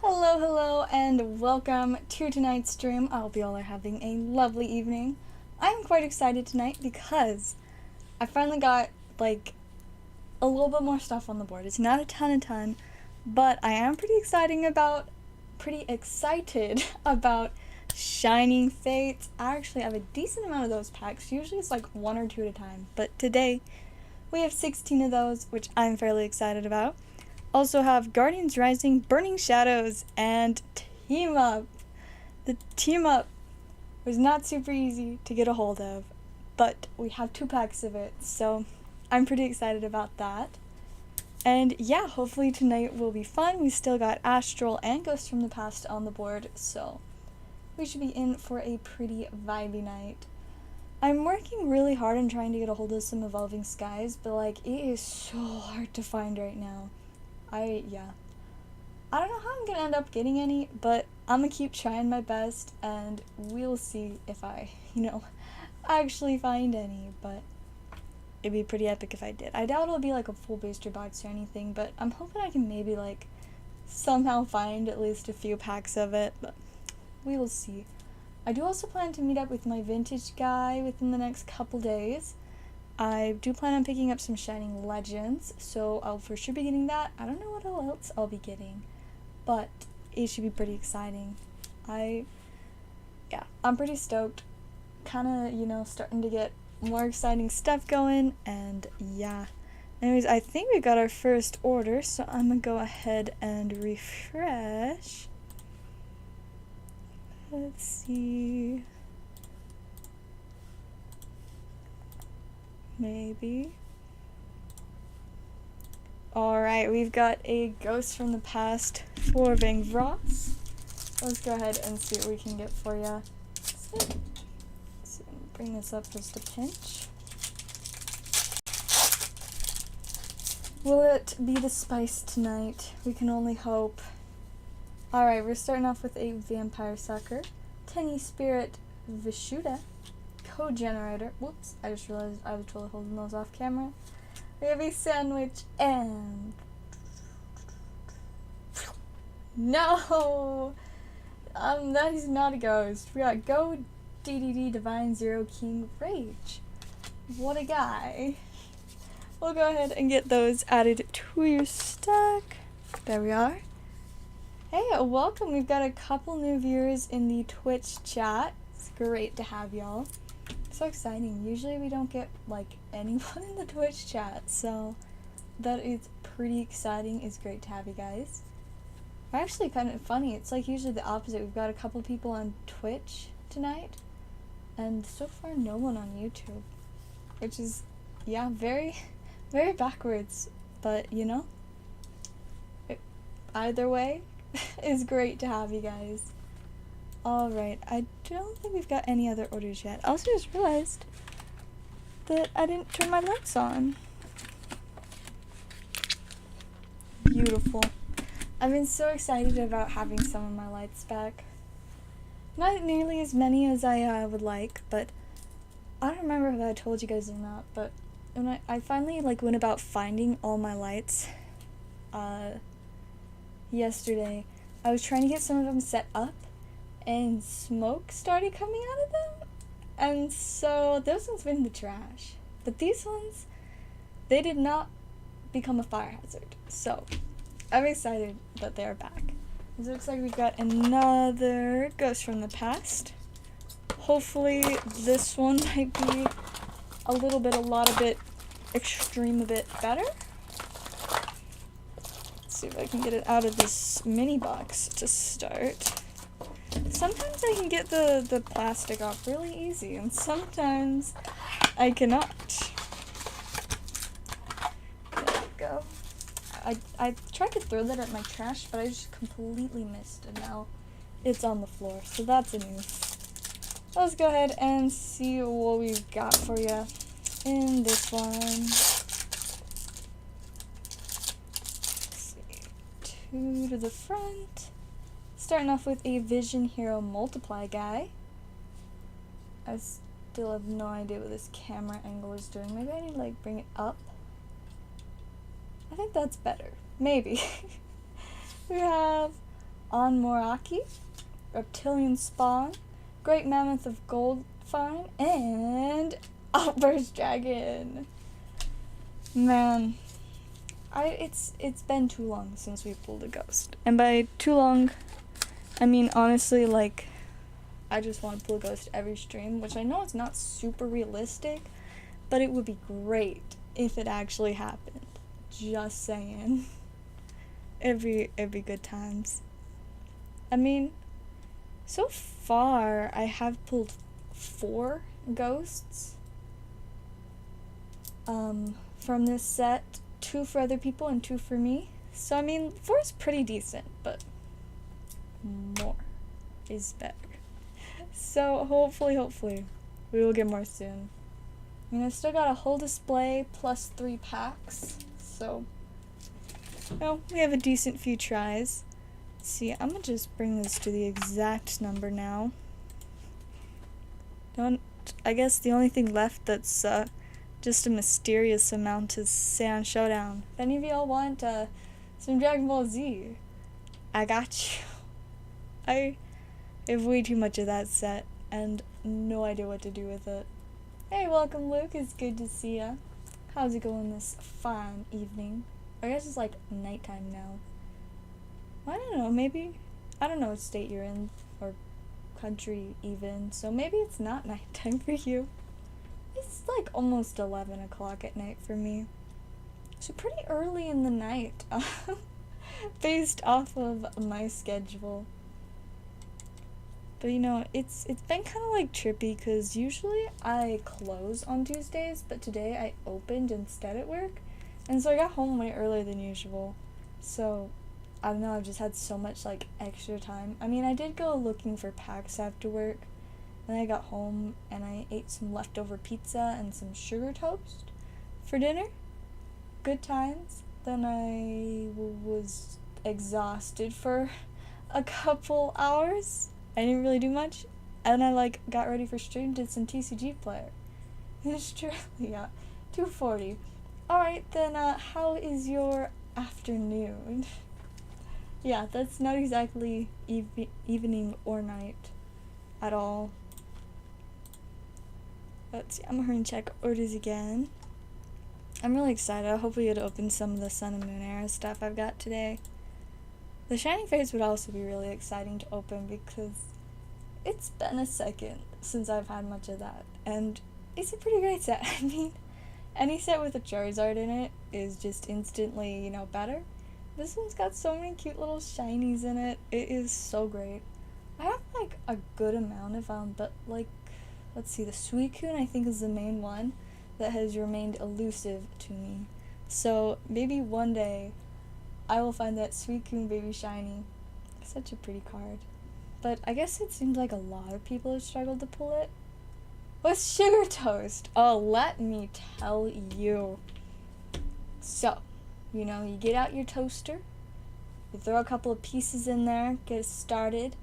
Hello, and welcome to tonight's stream. I hope you all are having a lovely evening. I'm quite excited tonight because I finally got, a little bit more stuff on the board. It's not a ton, but I am pretty excited about Shining Fates. I actually have a decent amount of those packs. Usually it's like 1 or 2 at a time, but today we have 16 of those, which I'm fairly excited about. Also have Guardians Rising, Burning Shadows, and Team Up. The Team Up was not super easy to get a hold of, but we have 2 packs of it, so I'm pretty excited about that. And yeah, hopefully tonight will be fun. We still got Astral and Ghosts from the Past on the board, so we should be in for a pretty vibey night. I'm working really hard on trying to get a hold of some Evolving Skies, but it is so hard to find right now. I don't know how I'm gonna end up getting any, but I'm gonna keep trying my best, and we'll see if I, actually find any, but it'd be pretty epic if I did. I doubt it'll be a full booster box or anything, but I'm hoping I can maybe somehow find at least a few packs of it, but we will see. I do also plan to meet up with my vintage guy within the next couple days. I do plan on picking up some Shining Legends, so I'll for sure be getting that. I don't know what else I'll be getting, but it should be pretty exciting. I'm pretty stoked. Kinda, starting to get more exciting stuff going, and yeah. Anyways, I think we got our first order, so I'm gonna go ahead and refresh. Let's see. Maybe. Alright, we've got a Ghost from the Past for Vanguard. Let's go ahead and see what we can get for ya. So bring this up just a pinch. Will it be the spice tonight? We can only hope. Alright, we're starting off with a Vampire Sucker, Tenny Spirit Vishuda, Code Generator. Whoops, I just realized I was totally holding those off camera. We have a Sandwich and... No! That is not a ghost. We got Go DDD Divine Zero King Rage. What a guy. We'll go ahead and get those added to your stack. There we are. Hey, welcome. We've got a couple new viewers in the Twitch chat. It's great to have y'all. So exciting. Usually we don't get anyone in the Twitch chat, so that is pretty exciting. It's great to have you guys. Actually kind of funny. It's usually the opposite. We've got a couple people on Twitch tonight, and so far no one on YouTube, which is very very backwards, but either way is great to have you guys. Alright, I don't think we've got any other orders yet. I also just realized that I didn't turn my lights on. Beautiful. I've been so excited about having some of my lights back. Not nearly as many as I would like, but I don't remember if I told you guys or not, but when I finally went about finding all my lights yesterday, I was trying to get some of them set up, and smoke started coming out of them, and so those ones went in the trash. But these ones, they did not become a fire hazard, so I'm excited that they are back. It looks like we've got another Ghost from the Past. Hopefully this one might be a lot a bit extreme, a bit better. Let's see if I can get it out of this mini box to start. Sometimes I can get the plastic off really easy, and sometimes I cannot. There we go. I tried to throw that at my trash, but I just completely missed, and now it's on the floor, so that's a news. Let's go ahead and see what we've got for you in this one. Let's see. 2 to the front. Starting off with a Vision Hero Multiply guy. I still have no idea what this camera angle is doing. Maybe I need to bring it up. I think that's better. Maybe. We have On Moraki, Reptilian Spawn, Great Mammoth of Gold Find, and Outburst Dragon. Man, it's been too long since we pulled a ghost. And by too long, I mean honestly, like, I just want to pull a ghost every stream, which I know it's not super realistic, but it would be great if it actually happened. Just saying. It'd be good times. I mean, so far I have pulled 4 ghosts from this set, 2 for other people and 2 for me. So I mean, 4 is pretty decent, but more is better. So hopefully we will get more soon. I mean, I still got a whole display plus 3 packs, so well, we have a decent few tries. Let's see, I'm gonna just bring this to the exact number now. I guess the only thing left that's just a mysterious amount is Sand Showdown. If any of y'all want some Dragon Ball Z, I got you. I have way too much of that set and no idea what to do with it. Hey, welcome Luke, it's good to see ya. How's it going this fine evening? I guess it's like nighttime now. I don't know, maybe, I don't know what state you're in, or country even, so maybe it's not nighttime for you. It's like almost 11 o'clock at night for me. So pretty early in the night, based off of my schedule. But you know, it's been kind of like trippy because usually I close on Tuesdays, but today I opened instead at work. And so I got home way earlier than usual. So I don't know, I've just had so much like extra time. I mean, I did go looking for packs after work. Then I got home and I ate some leftover pizza and some sugar toast for dinner. Good times. Then I was exhausted for a couple hours. I didn't really do much. And I like got ready for stream, did some TCG player. It's true, yeah. 2:40. Alright, then how is your afternoon? Yeah, that's not exactly evening or night at all. Let's see, I'm gonna hurry and check orders again. I'm really excited. I hope we get to open some of the Sun and Moon era stuff I've got today. The Shining Fates would also be really exciting to open because it's been a second since I've had much of that. And it's a pretty great set. I mean, any set with a Charizard in it is just instantly, you know, better. This one's got so many cute little shinies in it. It is so great. I have like a good amount of but like, let's see, the Suicune I think is the main one that has remained elusive to me. So maybe one day I will find that Suicune baby shiny. Such a pretty card. But I guess it seems like a lot of people have struggled to pull it. With Sugar Toast! Oh, let me tell you. So, you know, you get out your toaster, you throw a couple of pieces in there, get it started.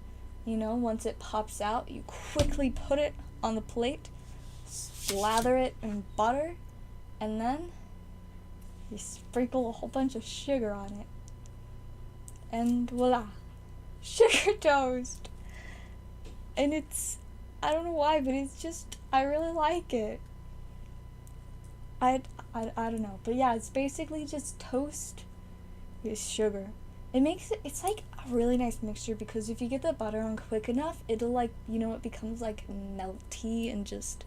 You know, once it pops out, you quickly put it on the plate, slather it in butter, and then you sprinkle a whole bunch of sugar on it. And voila! Sugar toast! And it's, I don't know why, but it's just, I really like it. I don't know, but yeah, it's basically just toast with sugar. It makes it, it's like a really nice mixture because if you get the butter on quick enough, it'll like, you know, it becomes like melty and just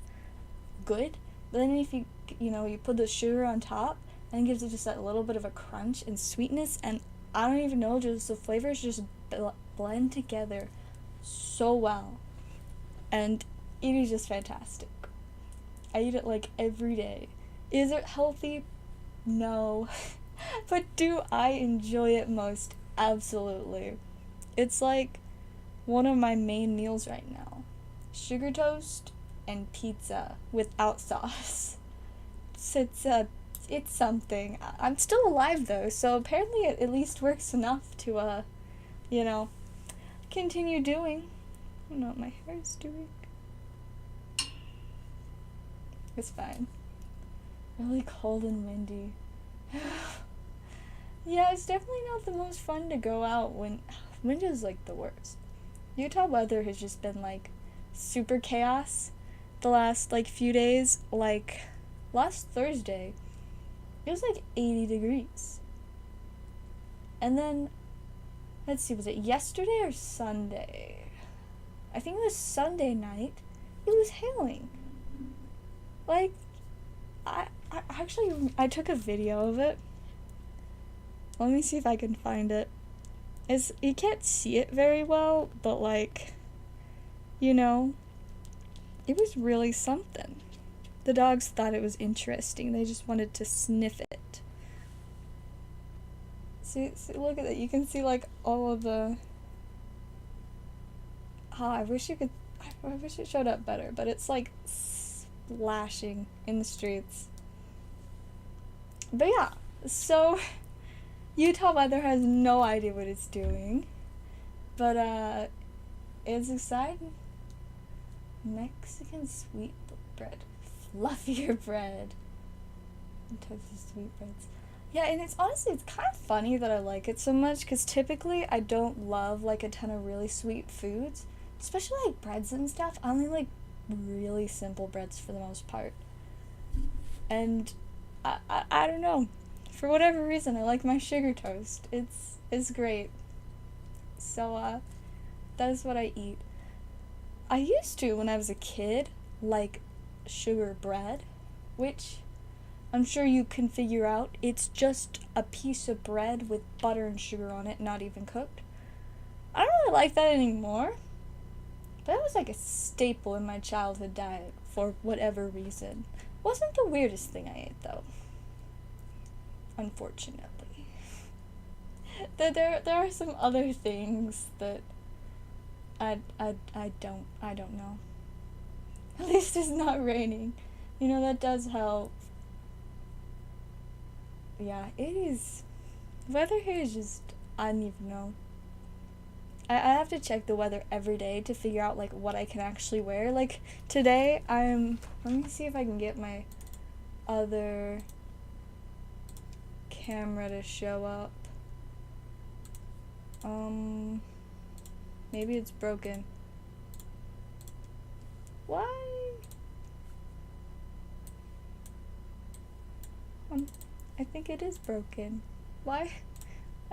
good. But then if you know, you put the sugar on top, and it gives it just that little bit of a crunch and sweetness, and I don't even know, just the flavors just blend together so well. And it is just fantastic. I eat it like every day. Is it healthy? No. But do I enjoy it most? Absolutely. It's like one of my main meals right now. Sugar toast and pizza without sauce. It's something. I'm still alive though, so apparently it at least works enough to, you know, continue doing. I don't know what my hair is doing. It's fine. Really cold and windy. Yeah, it's definitely not the most fun to go out when wind is like the worst. Utah weather has just been like super chaos the last like few days. Like last Thursday, it was like 80 degrees. And then, let's see, was it yesterday or Sunday? I think it was Sunday night. It was hailing. Like, I took a video of it. Let me see if I can find it. You can't see it very well, but like, you know, it was really something. The dogs thought it was interesting. They just wanted to sniff it. See, look at that. You can see like all of the... Oh, I wish it showed up better, but it's like splashing in the streets. But yeah, so Utah weather has no idea what it's doing, but it's exciting. Mexican sweet bread, fluffier bread, and toasted sweetbreads. Yeah, and it's honestly, it's kind of funny that I like it so much, because typically I don't love like a ton of really sweet foods, especially like breads and stuff. I only like really simple breads for the most part. And I don't know, for whatever reason I like my sugar toast. It's great. So that is what I eat. I used to, when I was a kid, like sugar bread, which I'm sure you can figure out. It's just a piece of bread with butter and sugar on it, not even cooked. I don't really like that anymore. But that was like a staple in my childhood diet for whatever reason. Wasn't the weirdest thing I ate though. Unfortunately. There are some other things that I don't know. At least it's not raining. You know, that does help. Yeah, it is. Weather here is just, I don't even know. I have to check the weather every day to figure out like what I can actually wear. Like today let me see if I can get my other camera to show up. Maybe it's broken. Why? I think it is broken. Why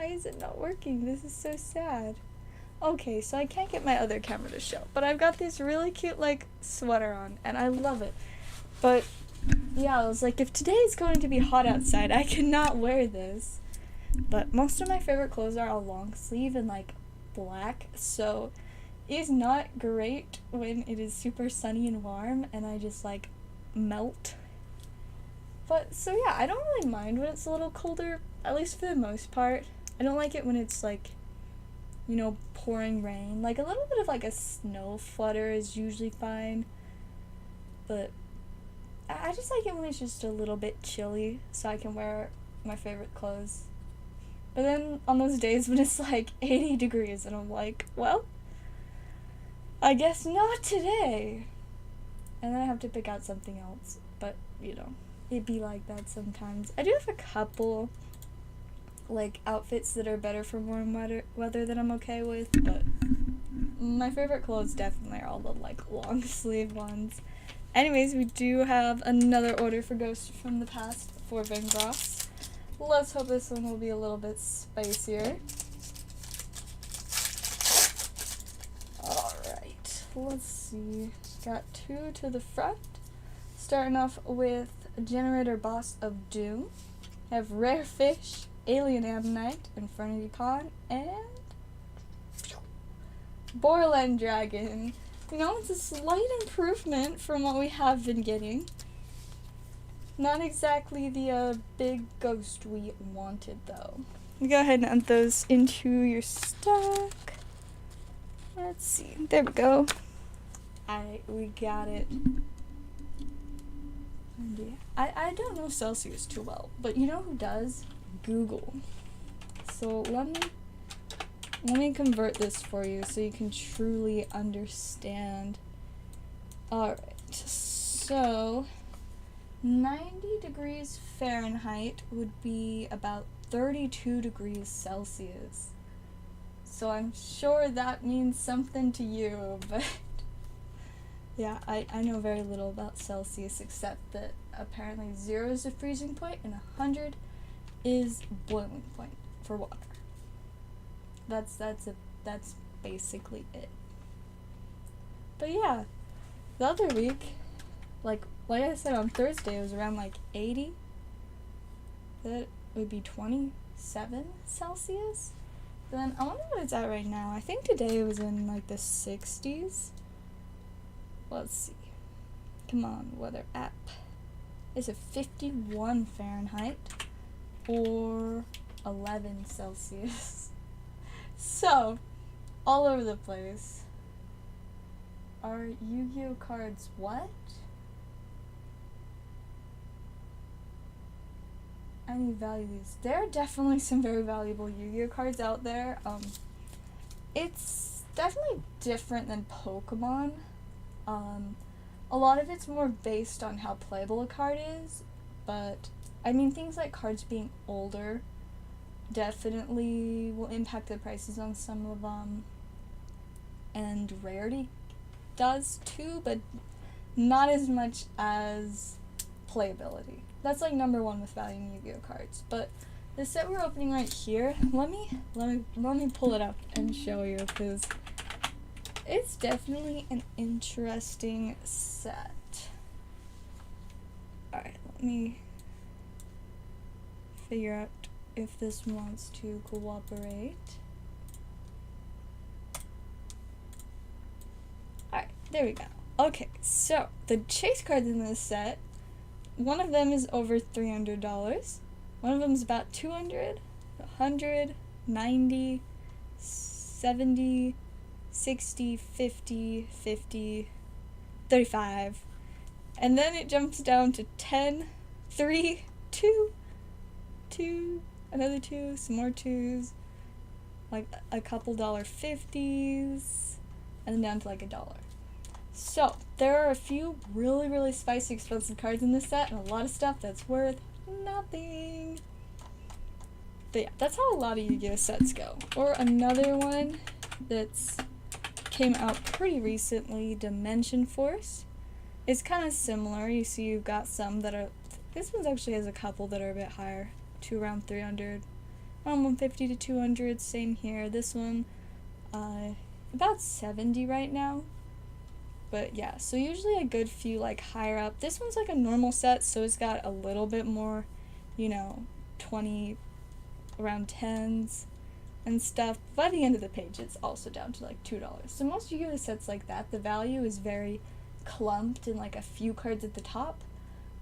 is it not working? This is so sad. Okay, so I can't get my other camera to show, but I've got this really cute like sweater on and I love it. But yeah, I was like, if today is going to be hot outside, I cannot wear this. But most of my favorite clothes are all long sleeve and like black, so it's not great when it is super sunny and warm and I just like melt. But so yeah, I don't really mind when it's a little colder, at least for the most part. I don't like it when it's like, you know, pouring rain. Like a little bit of like a snow flutter is usually fine, but I just like it when it's just a little bit chilly so I can wear my favorite clothes. But then on those days when it's like 80 degrees and I'm like, well, I guess not today. And then I have to pick out something else. But, you know, it'd be like that sometimes. I do have a couple like outfits that are better for warm weather that I'm okay with, but my favorite clothes definitely are all the like long sleeve ones. Anyways, we do have another order for Ghost from the Past for Vanguard. Let's hope this one will be a little bit spicier. Alright, let's see. Got two to the front. Starting off with Generator Boss of Doom. Have Rare Fish, Alien Ammonite, Infernity Con, and Borland Dragon. You know, it's a slight improvement from what we have been getting. Not exactly the big ghost we wanted, though. Go ahead and add those into your stack. Let's see. There we go. Alright, we got it. I don't know Celsius too well, but you know who does? Google. So let me convert this for you so you can truly understand. Alright, so 90 degrees Fahrenheit would be about 32 degrees Celsius. so I'm sure that means something to you, but yeah, I know very little about Celsius except that apparently 0 is the freezing point and 100 is boiling point for water. That's basically it. But yeah, the other week, like I said, on Thursday it was around like 80. That would be 27 Celsius. Then I wonder what it's at right now. I think today it was in like the 60s. Let's see. Come on, weather app. Is it 51 Fahrenheit or 11 Celsius? So, all over the place. Are Yu-Gi-Oh cards what? I need to value these. There are definitely some very valuable Yu-Gi-Oh cards out there. It's definitely different than Pokemon. A lot of it's more based on how playable a card is, but I mean things like cards being older definitely will impact the prices on some of them, and rarity does too, but not as much as playability. That's like number one with valuing Yu-Gi-Oh cards. But the set we're opening right here, let me pull it up and show you, because it's definitely an interesting set. Alright, let me figure out if this wants to cooperate. Alright, there we go. Okay, so the chase cards in this set, one of them is over $300. One of them is about 200, 100, 90, 70, 60, 50, 50, 35. And then it jumps down to 10, 3, 2, 2, another 2, some more 2s, like a couple $1.50s, and then down to like $1. So, there are a few really, really spicy, expensive cards in this set, and a lot of stuff that's worth nothing. But yeah, that's how a lot of Yu-Gi-Oh sets go. Or another one that's came out pretty recently, Dimension Force. It's kind of similar. You see you've got some that are, this one actually has a couple that are a bit higher, to around 300, around 150 to 200, same here. This one, about 70 right now. But yeah, so usually a good few like higher up. This one's like a normal set, so it's got a little bit more, 20, around 10s and stuff. By the end of the page, it's also down to like $2. So most Yu-Gi-Oh sets like that, the value is very clumped in like a few cards at the top,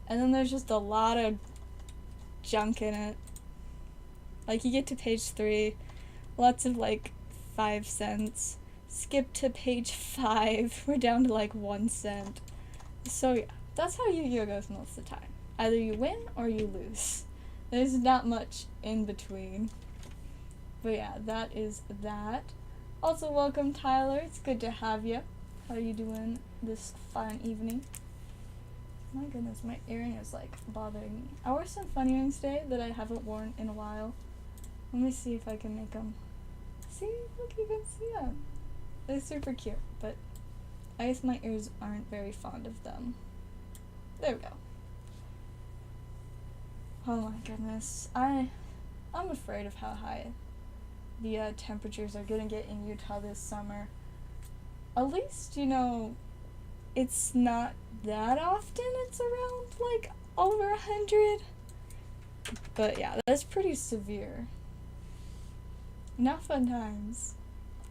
and then there's just a lot of junk in it. Like you get to page 3, lots of like 5 cents. Skip to page 5, we're down to like 1 cent. So yeah, that's how Yu-Gi-Oh goes most of the time. Either you win or you lose. There's not much in between. But yeah, that is that. Also, welcome Tyler, it's good to have you. How are you doing this fine evening? My goodness, my earring is like bothering me. I wore some fun earrings today that I haven't worn in a while. Let me see if I can make them. See, look, you can see them. They're super cute, but I guess my ears aren't very fond of them. There we go. Oh my goodness. I'm afraid of how high the temperatures are gonna get in Utah this summer. At least, it's not that often it's around, like, over 100. But yeah, that's pretty severe. Not fun times.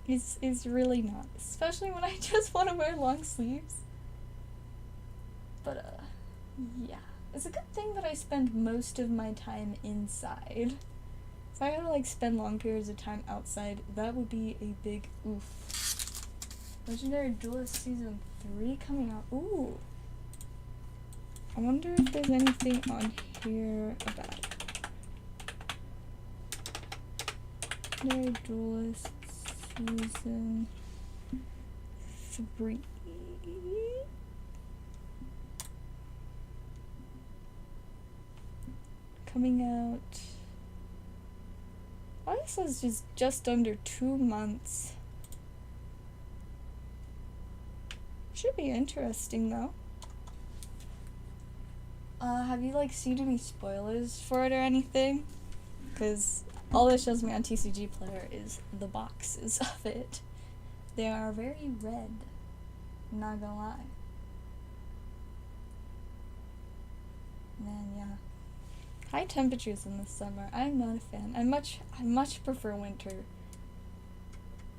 It's really not. Especially when I just want to wear long sleeves. But, yeah. It's a good thing that I spend most of my time inside. If I had to, like, spend long periods of time outside, that would be a big oof. Legendary Duelist Season 3 coming out. Ooh. I wonder if there's anything on here about it. Legendary Duelist Season 3. Coming out. Oh probably says just under 2 months. Should be interesting though. Have you like seen any spoilers for it or anything? Because all it shows me on TCG Player is the boxes of it. They are very red, not gonna lie. Man, yeah. High temperatures in the summer, I'm not a fan. I much prefer winter.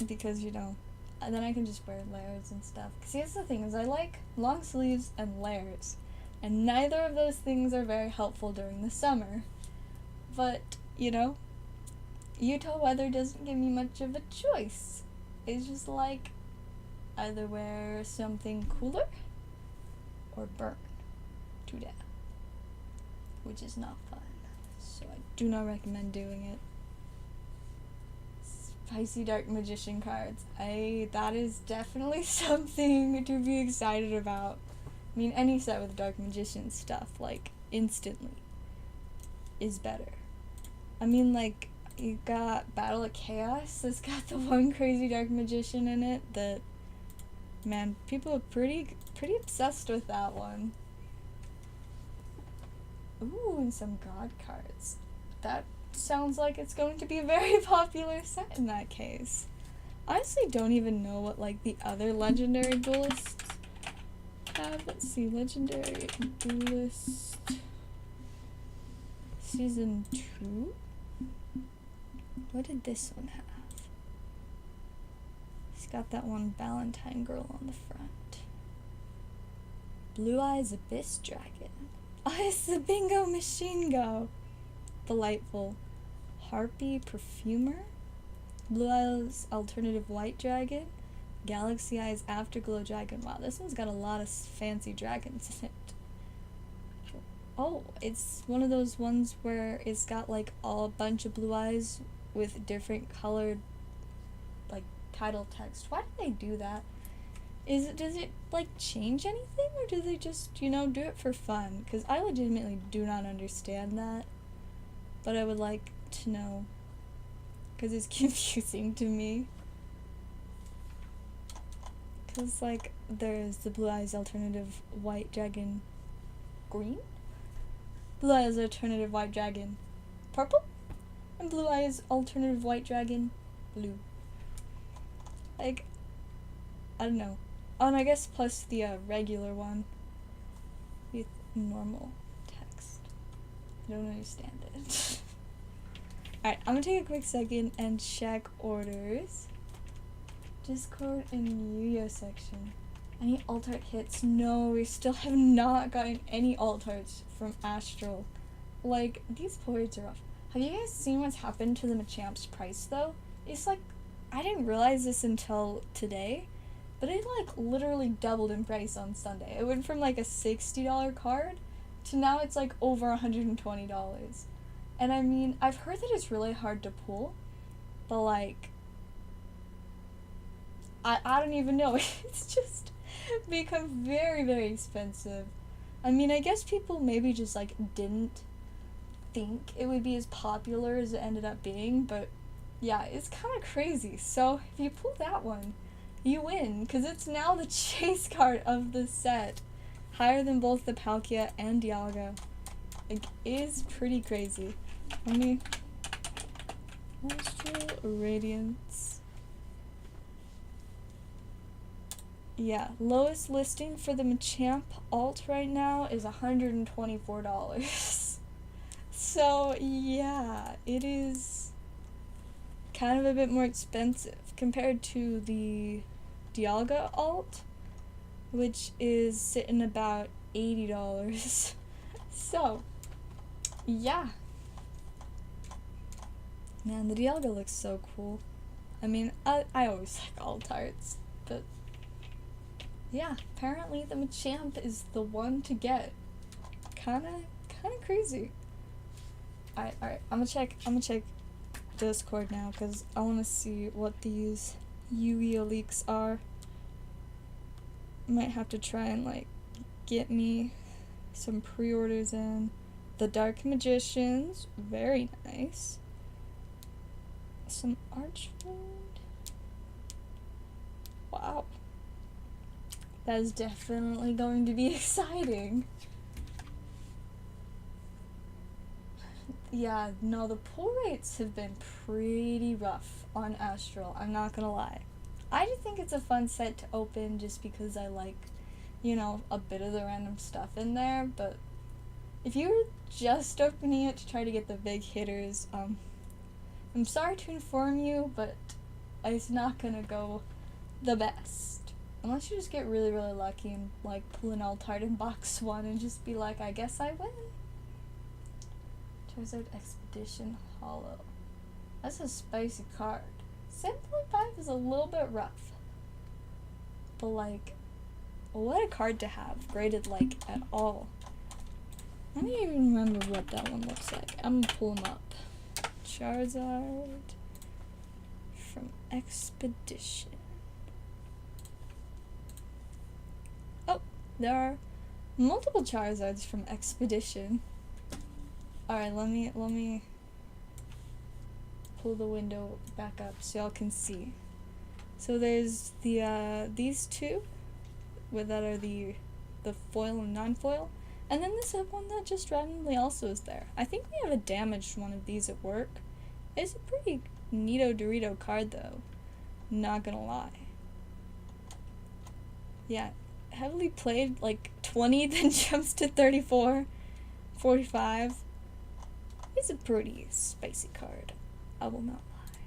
Because, you know, then I can just wear layers and stuff. Because here's the thing, is I like long sleeves and layers. And neither of those things are very helpful during the summer. But, you know, Utah weather doesn't give me much of a choice. It's just like, either wear something cooler, or burn to death. Which is not fun. So I do not recommend doing it. Spicy Dark Magician cards. That is definitely something to be excited about. I mean, any set with Dark Magician stuff, like, instantly, is better. I mean, like, you got Battle of Chaos that's got the one crazy Dark Magician in it that, man, people are pretty obsessed with that one. Ooh, and some God cards. That sounds like it's going to be a very popular set in that case. I honestly don't even know what, like, the other Legendary Duelists have. Let's see, Legendary Duelist Season 2? What did this one have? It's got that one Valentine girl on the front. Blue Eyes Abyss Dragon. Oh, it's the Bingo Machine Go! Delightful. Harpy Perfumer. Blue Eyes Alternative White Dragon. Galaxy Eyes Afterglow Dragon. Wow, this one's got a lot of fancy dragons in it. Oh, it's one of those ones where it's got like a bunch of blue eyes with different colored like title text. Why did they do that? Does it like change anything, or do they just, you know, do it for fun? Because I legitimately do not understand that, but I would like to know, because it's confusing to me. Because like there's the Blue Eyes Alternative White Dragon green, Blue Eyes Alternative White Dragon purple, and Blue Eyes Alternative White Dragon blue. Like, I don't know. Oh, and I guess plus the regular one with normal text. I don't understand it. Alright, I'm gonna take a quick second and check orders. Discord and Yugioh section. Any alt art hits? No, we still have not gotten any alt arts from Astral. Like, these boards are off. Have you guys seen what's happened to the Machamp's price though? It's like, I didn't realize this until today, but it like literally doubled in price on Sunday. It went from like a $60 card to now it's like over $120. And I mean, I've heard that it's really hard to pull, but like, I don't even know. It's just become very, very expensive. I mean, I guess people maybe just like didn't think it would be as popular as it ended up being, but yeah, it's kind of crazy. So if you pull that one, you win, because it's now the chase card of the set, higher than both the Palkia and Dialga. Like, it is pretty crazy. Let me... Astral Radiance. Yeah, lowest listing for the Machamp alt right now is $124. So, yeah, it is kind of a bit more expensive compared to the Dialga alt, which is sitting about $80. So, yeah. Man, the Dialga looks so cool. I mean, I always like alt arts, but yeah, apparently the Machamp is the one to get. Kinda crazy. Alright, I'm gonna check Discord now, because I wanna see what these Yugioh leaks are. Might have to try and like get me some pre-orders in. The Dark Magicians, very nice. some Archfiend. Wow. That is definitely going to be exciting. Yeah, no, the pull rates have been pretty rough on Astral, I'm not gonna lie. I just think it's a fun set to open just because I like, you know, a bit of the random stuff in there, but if you were just opening it to try to get the big hitters, I'm sorry to inform you, but it's not gonna go the best. Unless you just get really, really lucky and, like, pull an Altart in box 1 and just be like, I guess I win. Charizard Expedition Holo. That's a spicy card. 7.5 is a little bit rough. But, like, what a card to have. Graded, like, at all. I don't even remember what that one looks like. I'm gonna pull him up. Charizard from Expedition. Oh, there are multiple Charizards from Expedition. Alright, let me pull the window back up so y'all can see. So there's the these two that are the foil and non-foil, and then this one that just randomly also is there. I think we have a damaged one of these at work. It's a pretty neato Dorito card though, not gonna lie. Yeah, heavily played, like 20, then jumps to 34, 45. It's a pretty spicy card, I will not lie.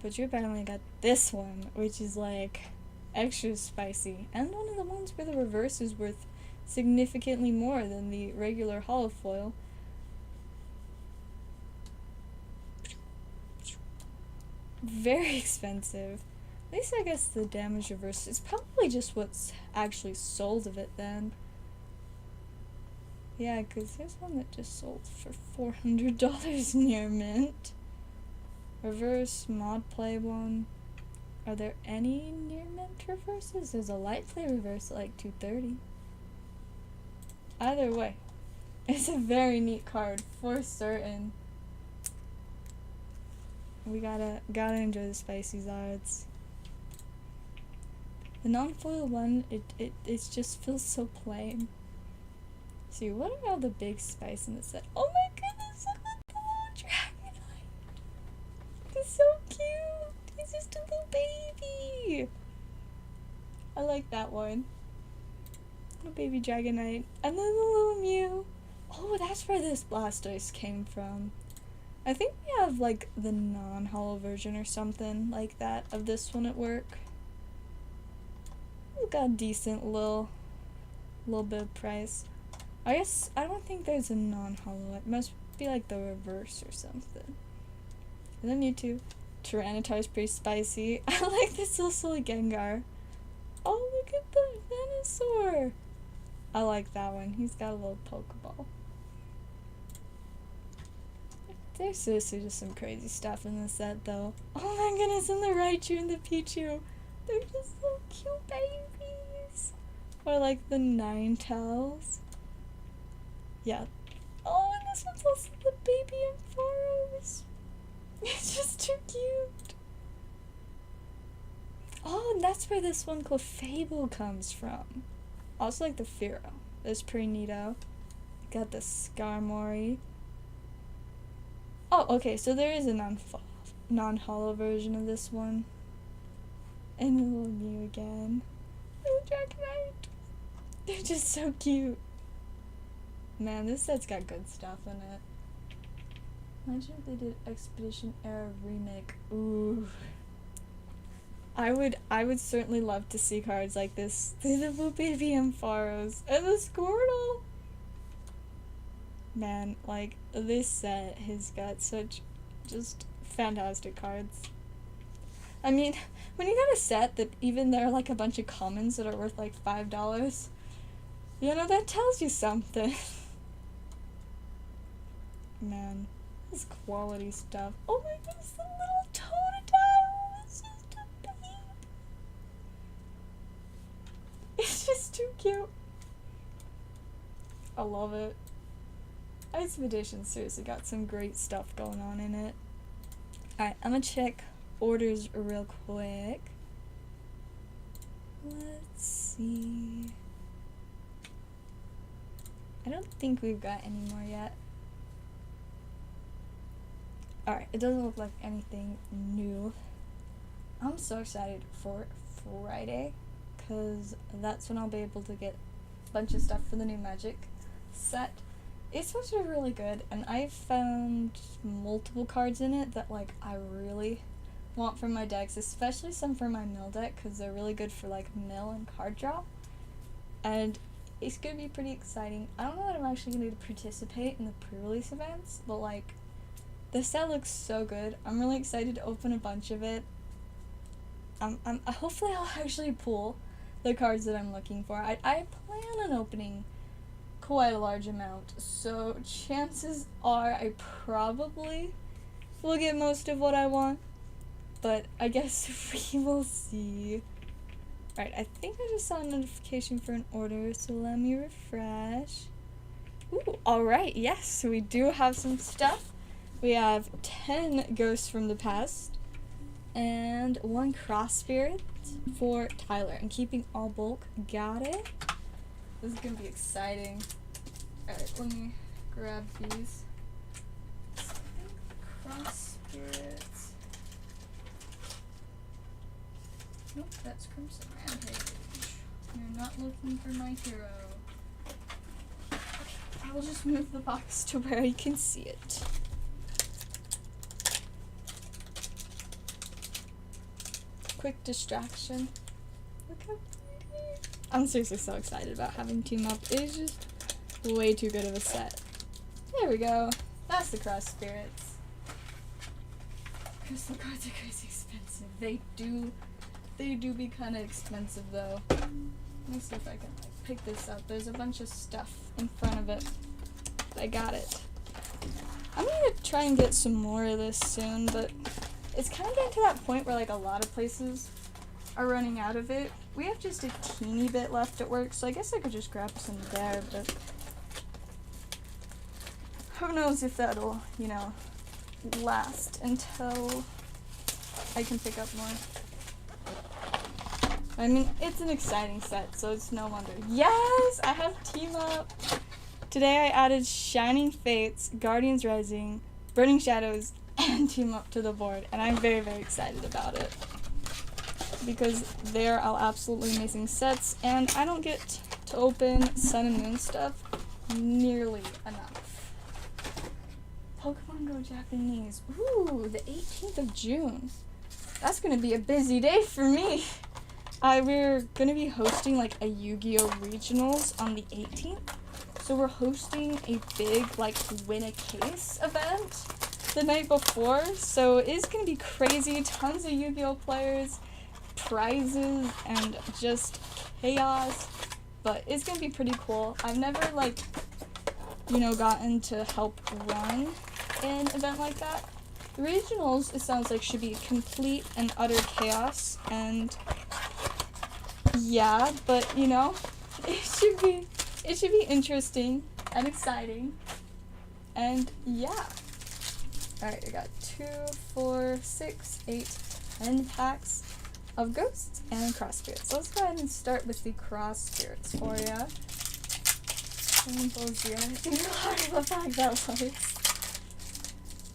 But you apparently got this one, which is like extra spicy, and one of the ones where the reverse is worth significantly more than the regular holofoil. Very expensive. At least I guess the damage reverse is probably just what's actually sold of it then. Yeah, because there's one that just sold for $400 near mint. Reverse mod play one. Are there any near mint reverses? There's a light play reverse at like $230. Either way, it's a very neat card for certain. We gotta enjoy the spicy zards. The non-foil one, it just feels so plain. See, what are all the big spice in the set? Oh my goodness, look at the little Dragonite! He's so cute! He's just a little baby! I like that one. Little baby Dragonite. And then the little Mew. Oh, that's where this Blastoise came from. I think we have, like, the non-holo version or something like that of this one at work. We've got a decent little bit of price. I guess, I don't think there's a non-holo. It must be like the reverse or something. And then you two. Tyranitar's pretty spicy. I like this little silly Gengar. Oh, look at the Venusaur! I like that one. He's got a little Pokeball. There's seriously just some crazy stuff in this set, though. Oh my goodness, and the Raichu and the Pichu. They're just so cute babies. Or like the Ninetales. Yeah. Oh, and this one's also the baby Ampharos. It's just too cute. Oh, and that's where this one called Fable comes from. Also like the Firo. That's pretty neato. Got the Skarmory. Oh, okay, so there is a non-holo version of this one. And a little Mew again. Little Dragonite. They're just so cute. Man, this set's got good stuff in it. Imagine if they did Expedition Era remake. Ooh. I would certainly love to see cards like this. The little baby Ampharos and the Squirtle. Man, like, this set has got such just fantastic cards. I mean, when you got a set that even there are like a bunch of commons that are worth like $5, you know, that tells you something. Man, this quality stuff. Oh my goodness, the little Totodile! It's just a babe. It's just too cute. I love it. Expedition seriously got some great stuff going on in it. Alright, I'm gonna check orders real quick. Let's see. I don't think we've got any more yet. Alright, it doesn't look like anything new. I'm so excited for Friday, because that's when I'll be able to get a bunch of stuff for the new Magic set. It's supposed to be really good, and I found multiple cards in it that, like, I really want for my decks, especially some for my mill deck, because they're really good for, like, mill and card draw. And it's going to be pretty exciting. I don't know that I'm actually going to participate in the pre-release events, but, like, the set looks so good. I'm really excited to open a bunch of it. Hopefully I'll actually pull the cards that I'm looking for. I plan on opening quite a large amount, so chances are I probably will get most of what I want, but I guess we will see. Right, I think I just saw a notification for an order, so let me refresh. Ooh, alright, yes, we do have some stuff. We have 10 Ghosts from the Past, and 1 Cross Spirit for Tyler, and keeping all bulk. Got it. This is gonna be exciting. Alright, let me grab these. I think Cross Spirits. Nope, that's Crimson Rampage. You're not looking for my hero. Okay, I will just move the box to where you can see it. Quick distraction. Look how pretty. I'm seriously so excited about having Team Up. It is just way too good of a set. There we go. That's the Cross Spirits. Crystal cards are crazy expensive. They do be kind of expensive though. Let me see if I can like pick this up. There's a bunch of stuff in front of it. I got it. I'm gonna try and get some more of this soon, but it's kind of getting to that point where like a lot of places are running out of it. We have just a teeny bit left at work, so I guess I could just grab some there, but who knows if that'll, you know, last until I can pick up more. I mean, it's an exciting set, so it's no wonder. Yes! I have Team Up! Today I added Shining Fates, Guardians Rising, Burning Shadows, and Team Up to the board, and I'm very, very excited about it. Because they're all absolutely amazing sets, and I don't get to open Sun and Moon stuff nearly enough. Pokemon Go Japanese. Ooh, the 18th of June. That's gonna be a busy day for me. We're gonna be hosting like a Yu-Gi-Oh! Regionals on the 18th. So we're hosting a big like win a case event the night before. So it's gonna be crazy. Tons of Yu-Gi-Oh! Players, prizes, and just chaos. But it's gonna be pretty cool. I've never like, you know, gotten to help run an event like that. The regionals, it sounds like, should be complete and utter chaos, and yeah, but you know, it should be interesting and exciting, and yeah. Alright, I got 2, 4, 6, 8, 10 packs of Ghosts and Cross Spirits. So let's go ahead and start with the Cross Spirits for ya. I love how that was.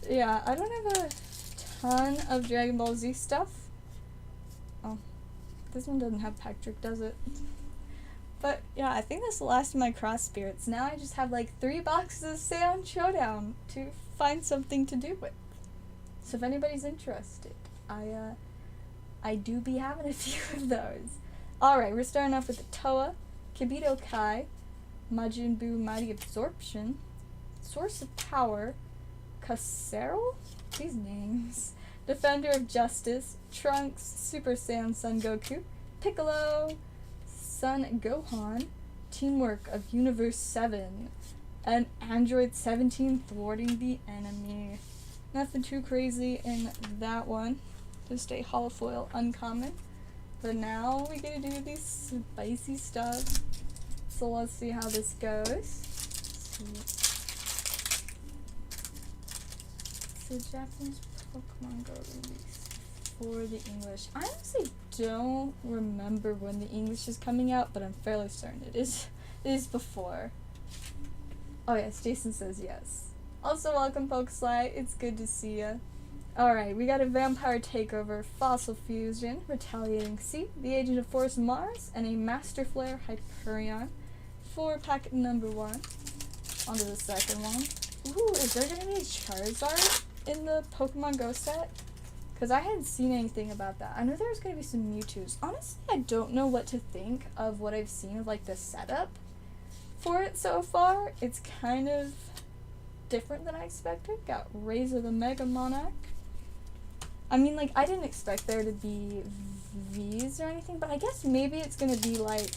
Yeah, I don't have a ton of Dragon Ball Z stuff. Oh, this one doesn't have pack trick, does it? But yeah, I think that's the last of my Cross Spirits. Now I just have like 3 boxes of Saiyan Showdown to find something to do with. So if anybody's interested, I do be having a few of those. Alright, we're starting off with the Toa, Kibito Kai, Majin Buu Mighty Absorption, Source of Power, Casserole? These names. Defender of Justice, Trunks, Super Saiyan Son Goku, Piccolo, Son Gohan, Teamwork of Universe 7, and Android 17 thwarting the enemy. Nothing too crazy in that one. Just a holofoil uncommon. But now we get to do these spicy stuff. So let's see how this goes. the Japanese Pokemon Go released for the English? I honestly don't remember when the English is coming out, but I'm fairly certain it is before. Oh yes, Jason says yes. Also, welcome Pokesly, it's good to see ya. Alright, we got a Vampire Takeover, Fossil Fusion, Retaliating Sea, the Agent of Force Mars, and a Master Flare Hyperion for packet number 1. On to the second one. Ooh, is there gonna be a Charizard in the Pokemon Go set? Because I hadn't seen anything about that. I know there was gonna be some Mewtwo's. Honestly, I don't know what to think of what I've seen of like the setup for it so far. It's kind of different than I expected. Got Razor the Mega Monarch. I mean, like, I didn't expect there to be V's or anything, but I guess maybe it's gonna be like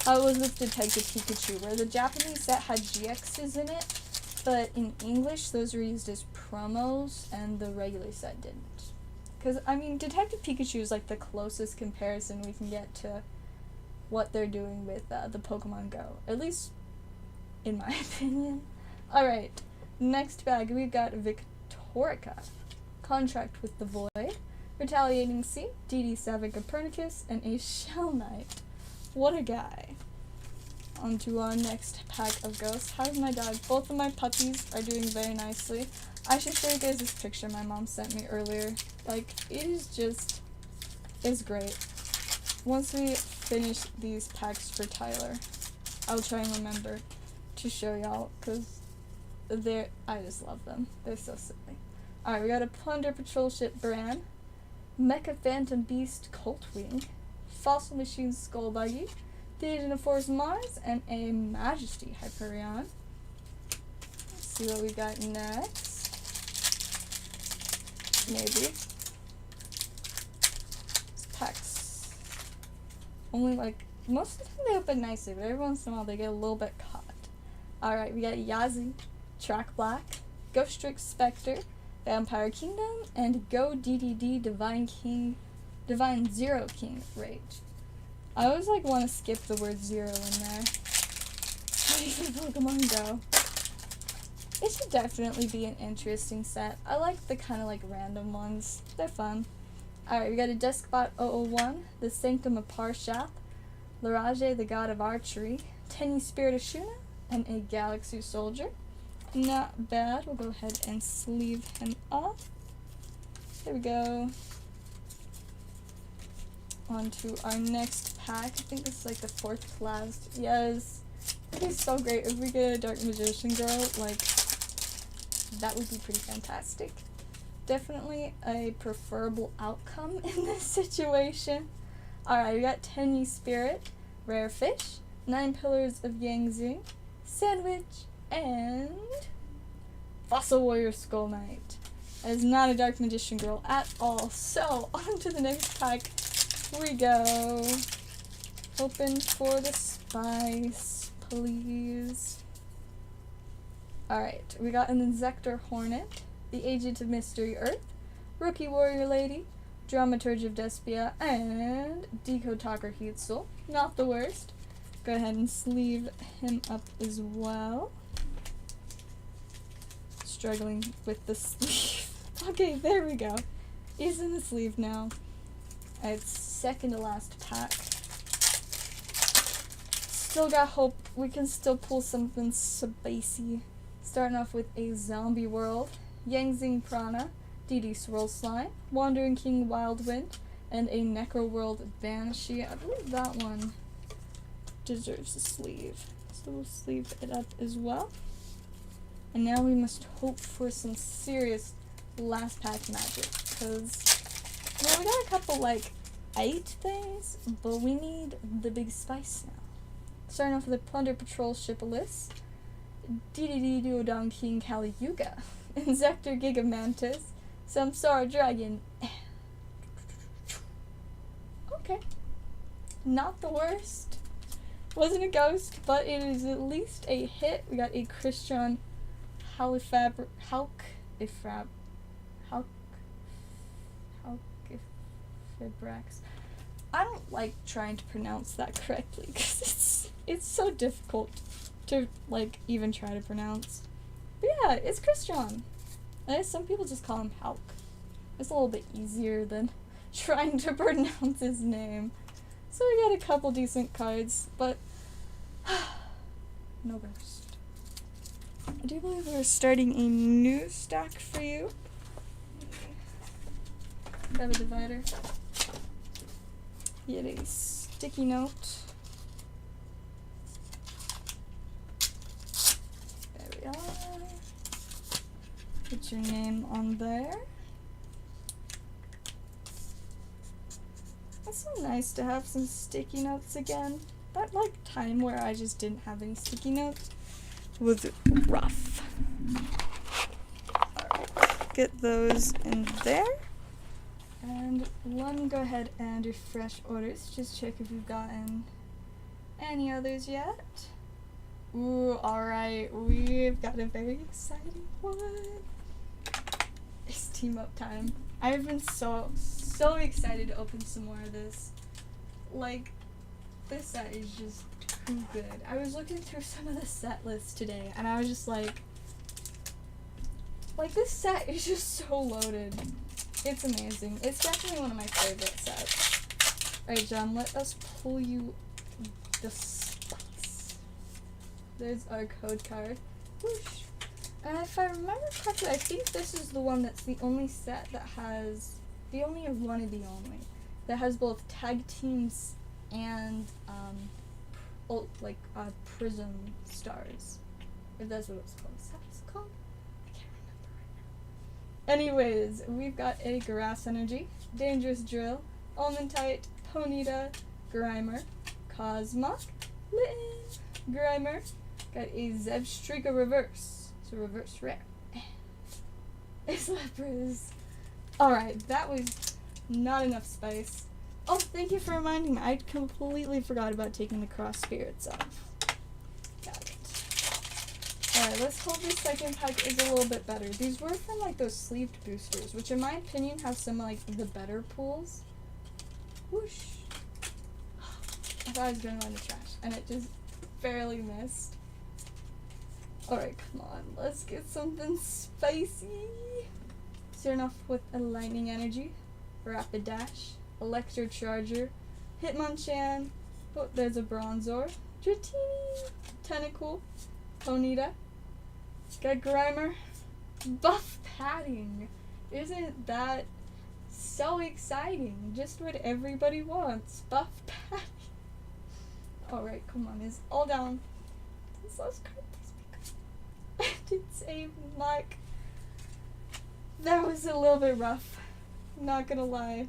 how it was with Detective Pikachu, where the Japanese set had GXs in it, but in English those were used as promos and the regular set didn't. Because, I mean, Detective Pikachu is like the closest comparison we can get to what they're doing with the Pokemon Go, at least in my opinion. Alright, next bag we've got Victorica, Contract with the Void, Retaliating Sea, DD7 Copernicus, and a Shell Knight. What a guy. On to our next pack of ghosts. How's my dog? Both of my puppies are doing very nicely. I should show you guys this picture my mom sent me earlier. Like, it is just, it's great. Once we finish these packs for Tyler, I'll try and remember to show y'all, because I just love them. They're so silly. Alright, we got a Plunder Patrol Ship Bran, Mecha Phantom Beast Coltwing, Fossil Machine Skull Buggy, the Agent of Force Mars, and a Majesty Hyperion. Let's see what we got next. Maybe. These packs. Only like, most of the time they open nicely, but every once in a while they get a little bit caught. Alright, we got Yazi, Track Black, Ghost Trick Spectre, Vampire Kingdom, and Go DDD Divine Zero King Rage. I always like want to skip the word zero in there. For Pokemon Go. It should definitely be an interesting set. I like the kind of like random ones. They're fun. Alright, we got a Deskbot 001, the Sanctum of Parshap, Larage, the God of Archery, Tenyi Spirit of Shuna, and a Galaxy Soldier. Not bad. We'll go ahead and sleeve him off. There we go. On to our next pack. I think this is like the 4th to last. Yes. It'd be so great if we get a Dark Magician Girl. Like, that would be pretty fantastic. Definitely a preferable outcome in this situation. Alright, we got Tenyi Spirit, Rare Fish, 9 Pillars of Yangzing, Sandwich, and Fossil Warrior Skull Knight. That is not a Dark Magician Girl at all. So, on to the next pack we go. Hoping for the spice, please. Alright, we got an Inzektor Hornet, the Agent of Mystery Earth, Rookie Warrior Lady, Dramaturge of Despia, and Deco Talker Heatsoul. Not the worst. Go ahead and sleeve him up as well. Struggling with the sleeve. Okay, there we go. He's in the sleeve now. It's second to last pack. Still got hope we can still pull something spacey. Starting off with a Zombie World, Yangzing Prana, DD Swirl Slime, Wandering King Wildwind, and a Necro World Banshee. I believe that one deserves a sleeve. So we'll sleeve it up as well. And now we must hope for some serious last pack magic, because, well, we got a couple, like, 8 things, but we need the big spice now. Starting off with a Plunder Patrol Shippolis, DDD Duodon King Kali Yuga, Inzektor Gigamantis, Samsara Dragon. Okay. Not the worst. Wasn't a ghost, but it is at least a hit. We got a Christian Halifabrax. I don't like trying to pronounce that correctly because it's so difficult to like even try to pronounce. But yeah, it's Christian. Some people just call him Hulk. It's a little bit easier than trying to pronounce his name. So we got a couple decent cards, but no burst. I do believe we're starting a new stack for you. Grab a divider. Get a sticky note. There we are. Put your name on there. It's so nice to have some sticky notes again. That like time where I just didn't have any sticky notes was rough. Alright, get those in there. And let me go ahead and refresh orders. Just check if we've gotten any others yet. Ooh, alright, we've got a very exciting one. It's team up time. I've been so excited to open some more of this. Like, this set is just too good. I was looking through some of the set lists today, and I was just like, this set is just so loaded. It's amazing. It's definitely one of my favorite sets. Alright, John, let us pull you the spice. There's our code card. Whoosh. And if I remember correctly, I think this is the one that's the only set that has, the only or one of the only, that has both tag teams and, prism stars. If that's what it's called. Is that what it's called? I can't remember right now. Anyways, we've got a Grass Energy, Dangerous Drill, Almondite, Ponyta, Grimer, Cosmog, Litten, Grimer, got a Zebstrika Reverse. Reverse rare. It's Lapras. Alright, that was not enough spice. Oh, thank you for reminding me. I completely forgot about taking the cross spirits off. Got it. Alright, let's hope this second pack is a little bit better. These were from like those sleeved boosters, which in my opinion have some like the better pools. Whoosh. I thought I was going to go in the trash, and it just barely missed. Alright, come on, let's get something spicy. Starting off with a Lightning Energy, Rapid Dash, Electro Charger, Hitmonchan, oh, there's a Bronzor, Dratini, Tentacool, Ponyta, got Grimer, Buff Padding. Isn't that so exciting? Just what everybody wants, Buff Padding. Alright, come on, it's all down. This last card. It's a Mark. That was a little bit rough. Not gonna lie.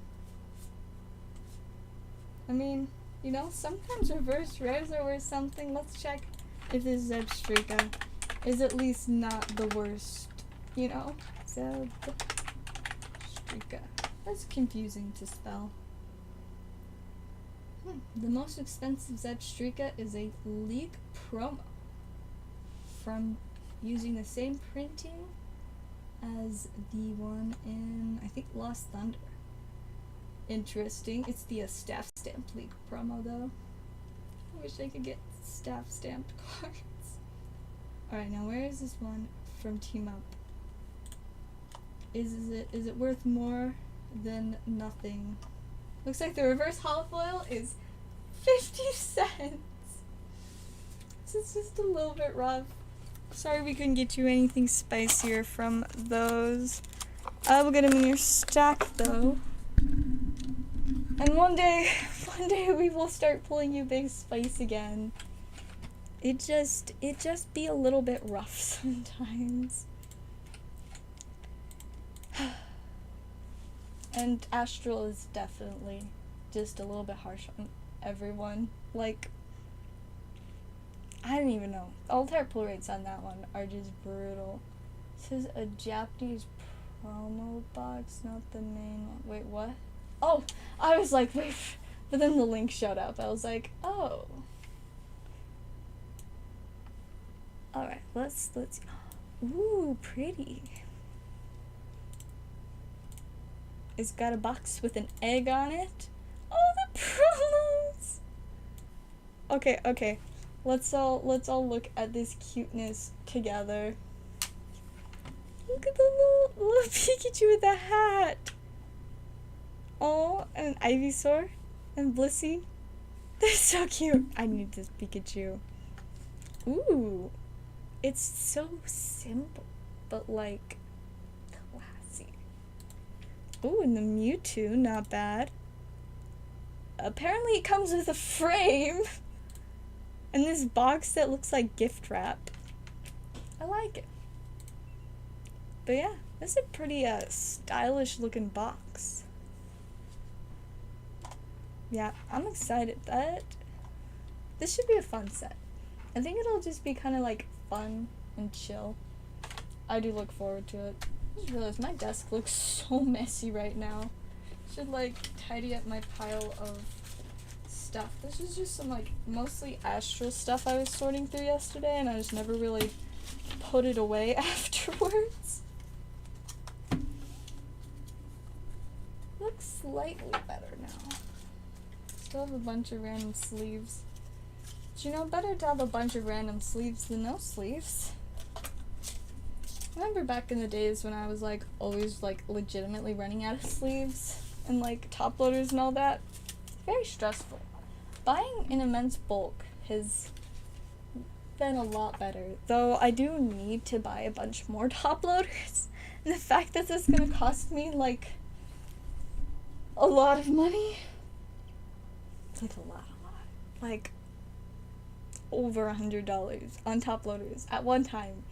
I mean, you know, sometimes reverse rares are worth something. Let's check if this Zebstrika is at least not the worst. You know? Zebstrika. That's confusing to spell. The most expensive Zebstrika is a League promo from using the same printing as the one in, I think, Lost Thunder. Interesting. It's the Staff Stamp League promo, though. I wish I could get staff stamped cards. Alright, now where is this one from Team Up? Is it worth more than nothing? Looks like the reverse holofoil is 50 cents. This is just a little bit rough. Sorry we couldn't get you anything spicier from those. I will get them in your stack though. And one day we will start pulling you big spice again. It just be a little bit rough sometimes. And Astral is definitely just a little bit harsh on everyone. Like, I don't even know. The alternate pull rates on that one are just brutal. This is a Japanese promo box, not the main one. Wait, what? Oh, I was like, wait, but then the link showed up. I was like, oh. Alright, let's, ooh, pretty. It's got a box with an egg on it. Oh, the promos! Okay. Let's all look at this cuteness together. Look at the little Pikachu with the hat. Oh, and Ivysaur and Blissey. They're so cute. I need this Pikachu. Ooh. It's so simple, but like classy. Ooh, and the Mewtwo, not bad. Apparently it comes with a frame. And this box that looks like gift wrap. I like it. But yeah, that's a pretty stylish looking box. Yeah, I'm excited. This should be a fun set. I think it'll just be kind of like fun and chill. I do look forward to it. I just realized my desk looks so messy right now. Should like tidy up my pile of stuff. This is just some like mostly Astral stuff I was sorting through yesterday, and I just never really put it away afterwards. Looks slightly better now. Still have a bunch of random sleeves. But you know, better to have a bunch of random sleeves than no sleeves. Remember back in the days when I was like always like legitimately running out of sleeves and like top loaders and all that? Very stressful. Buying in immense bulk has been a lot better, though I do need to buy a bunch more top loaders. And the fact that this is gonna cost me like a lot of money, it's like a lot, like over $100 on top loaders at one time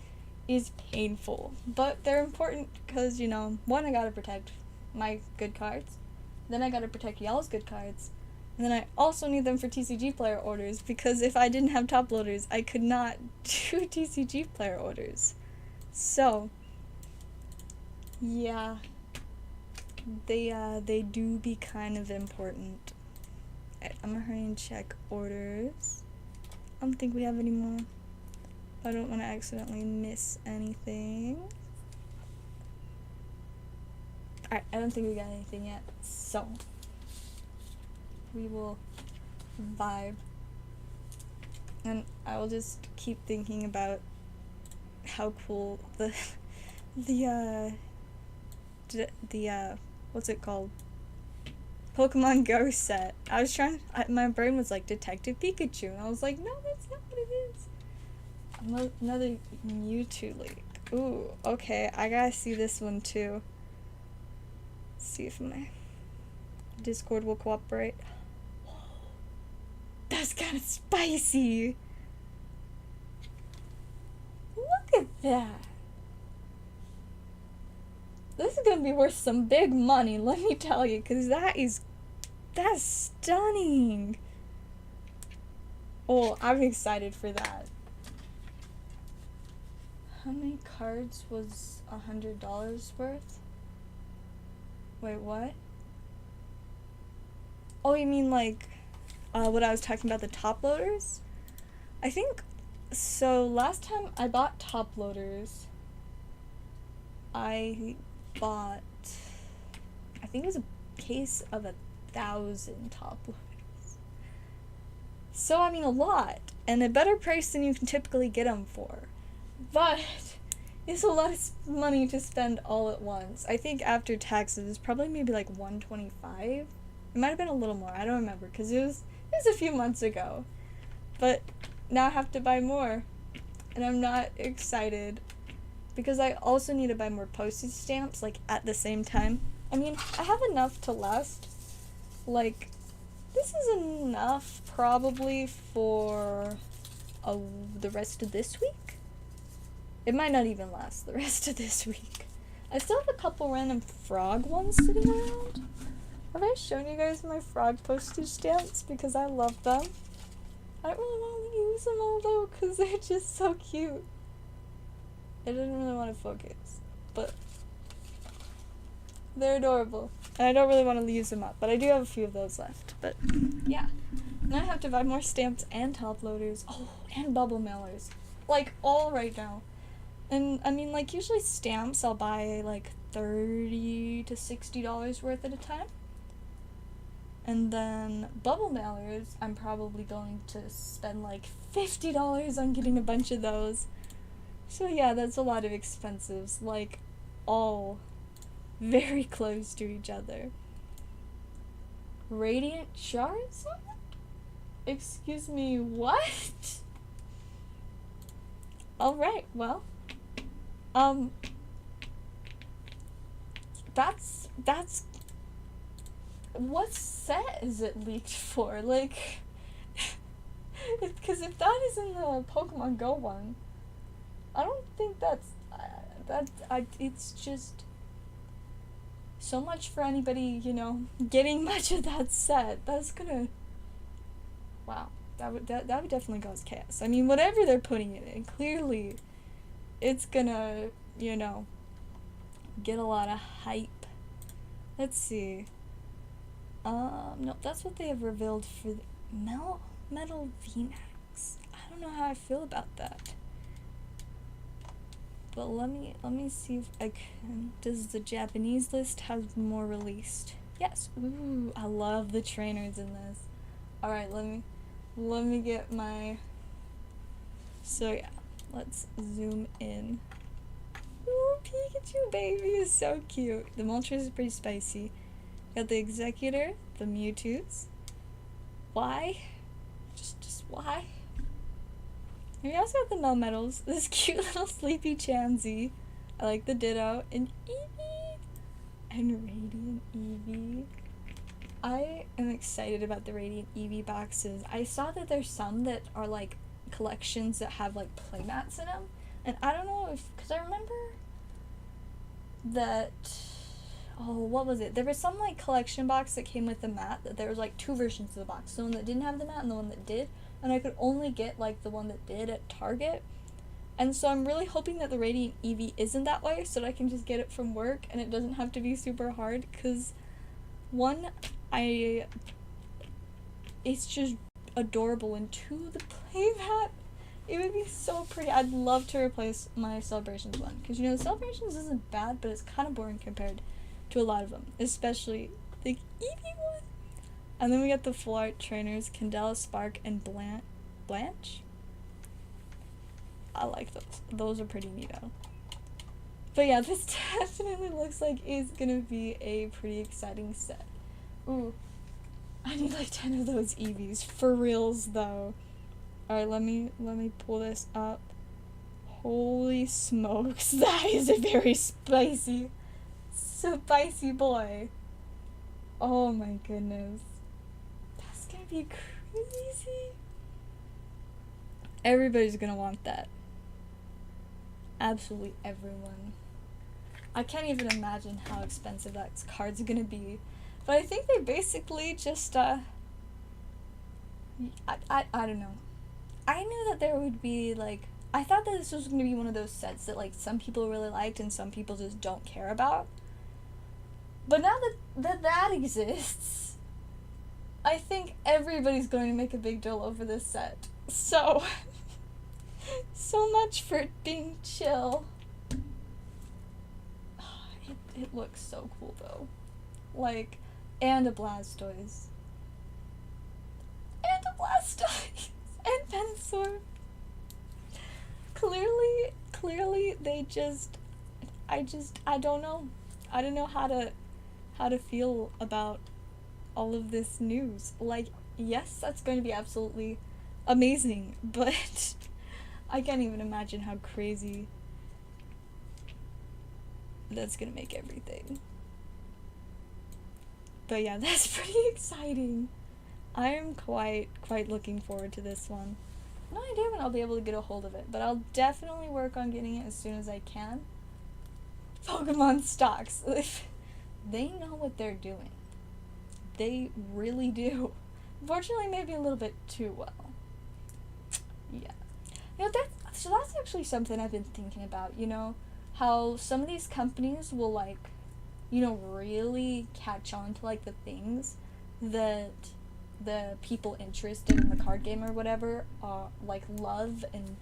is painful. But they're important because, you know, one, I gotta protect my good cards, then I gotta protect y'all's good cards, and then I also need them for TCG player orders, because if I didn't have top loaders, I could not do TCG player orders. So, yeah, they do be kind of important. Alright, I'm gonna hurry and check orders. I don't think we have any more. I don't want to accidentally miss anything. Alright, I don't think we got anything yet, so we will vibe. And I will just keep thinking about how cool the what's it called? Pokemon Go set. My brain was like Detective Pikachu, and I was like, no, that's not what it is. Another Mewtwo leak. Ooh, okay, I gotta see this one too. See if my Discord will cooperate. That's kind of spicy. Look at that. This is gonna be worth some big money, let me tell you, because that's stunning. Oh, I'm excited for that. How many cards was $100 worth? Wait, what? Oh, you mean like what I was talking about, the top loaders? I think so. Last time I bought top loaders, I bought, I think it was a case of 1,000 top loaders. So I mean, a lot, and a better price than you can typically get them for. But it's a lot of money to spend all at once. I think after taxes, it's probably maybe like $125. It might have been a little more. I don't remember, because it was a few months ago. But now I have to buy more, and I'm not excited because I also need to buy more postage stamps like at the same time. I mean, I have enough to last. Like, this is enough probably for the rest of this week. It might not even last the rest of this week. I still have a couple random frog ones sitting around. Have I shown you guys my frog postage stamps? Because I love them. I don't really want to use them all though, because they're just so cute. I didn't really want to focus, but they're adorable. And I don't really want to use them up, but I do have a few of those left. But yeah. Now I have to buy more stamps and top loaders. Oh, and bubble mailers. Like, all right now. And, I mean, like, usually stamps I'll buy, like, $30 to $60 worth at a time. And then bubble mailers, I'm probably going to spend, like, $50 on getting a bunch of those. So, yeah, that's a lot of expenses. Like, all very close to each other. Radiant Charizard? Excuse me, what? Alright, well. That's what set is it leaked for? Like, because if that is in the Pokemon Go one, I don't think it's just so much for anybody, you know, getting much of that set. That's gonna, wow, that would definitely cause chaos. I mean, whatever they're putting it in, clearly, it's gonna, you know, get a lot of hype. Let's see. No, that's what they have revealed for the Metal VMAX. I don't know how I feel about that. But let me see if I can. Does the Japanese list have more released? Yes. Ooh, I love the trainers in this. All right, let me get my. So yeah, let's zoom in. Ooh, Pikachu baby is so cute. The Moltres is pretty spicy. Got the Executor, the Mewtwo's. Why? Just why? And we also got the Melmetals, this cute little sleepy Chansey. I like the Ditto, and Eevee! And Radiant Eevee. I am excited about the Radiant Eevee boxes. I saw that there's some that are like collections that have like playmats in them. And I don't know if, because I remember that, oh, what was it? There was some like collection box that came with the mat that there was like two versions of the box. The one that didn't have the mat and the one that did. And I could only get like the one that did at Target. And so I'm really hoping that the Radiant Eevee isn't that way so that I can just get it from work and it doesn't have to be super hard. Because one, it's just adorable, and two, the playmat, it would be so pretty. I'd love to replace my Celebrations one, because you know, the Celebrations isn't bad, but it's kind of boring compared to a lot of them, especially the Eevee one. And then we got the full art trainers, Candela, Spark, and Blanche. I like those. Those are pretty neato. But yeah, this definitely looks like it's gonna be a pretty exciting set. Ooh, I need like 10 of those Eevees, for reals though. Alright, let me pull this up. Holy smokes, that is a very spicy boy. Oh my goodness. That's gonna be crazy. Everybody's gonna want that. Absolutely everyone. I can't even imagine how expensive that card's gonna be. But I think they basically just, I don't know. I knew that there would be, like, I thought that this was gonna be one of those sets that, like, some people really liked and some people just don't care about. But now that exists, I think everybody's going to make a big deal over this set. So, so much for it being chill. It looks so cool though. Like, and a Blastoise. And a Blastoise! And Venusaur. Clearly they just, I don't know. I don't know how to feel about all of this news. Like, yes, that's going to be absolutely amazing, but I can't even imagine how crazy that's gonna make everything. But yeah, that's pretty exciting. I am quite looking forward to this one. No idea when I'll be able to get a hold of it, but I'll definitely work on getting it as soon as I can. Pokemon stocks. They know what they're doing. They really do. Unfortunately, maybe a little bit too well. Yeah. You know, that's actually something I've been thinking about, you know? How some of these companies will, like, you know, really catch on to, like, the things that the people interested in the card game or whatever, like, love and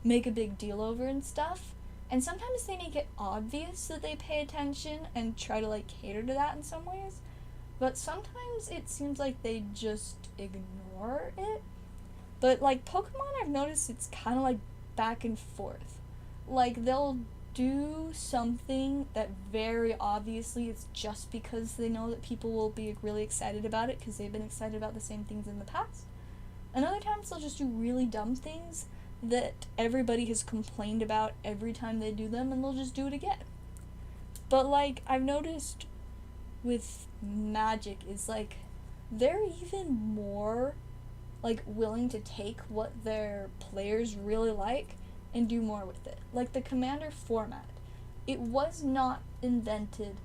make a big deal over and stuff. And sometimes they make it obvious that they pay attention and try to, like, cater to that in some ways. But sometimes it seems like they just ignore it. But, like, Pokemon, I've noticed it's kind of, like, back and forth. Like, they'll do something that very obviously it's just because they know that people will be really excited about it because they've been excited about the same things in the past. And other times they'll just do really dumb things that everybody has complained about every time they do them, and they'll just do it again. But, like, I've noticed with Magic is, like, they're even more, like, willing to take what their players really like and do more with it. Like, the Commander format, it was not invented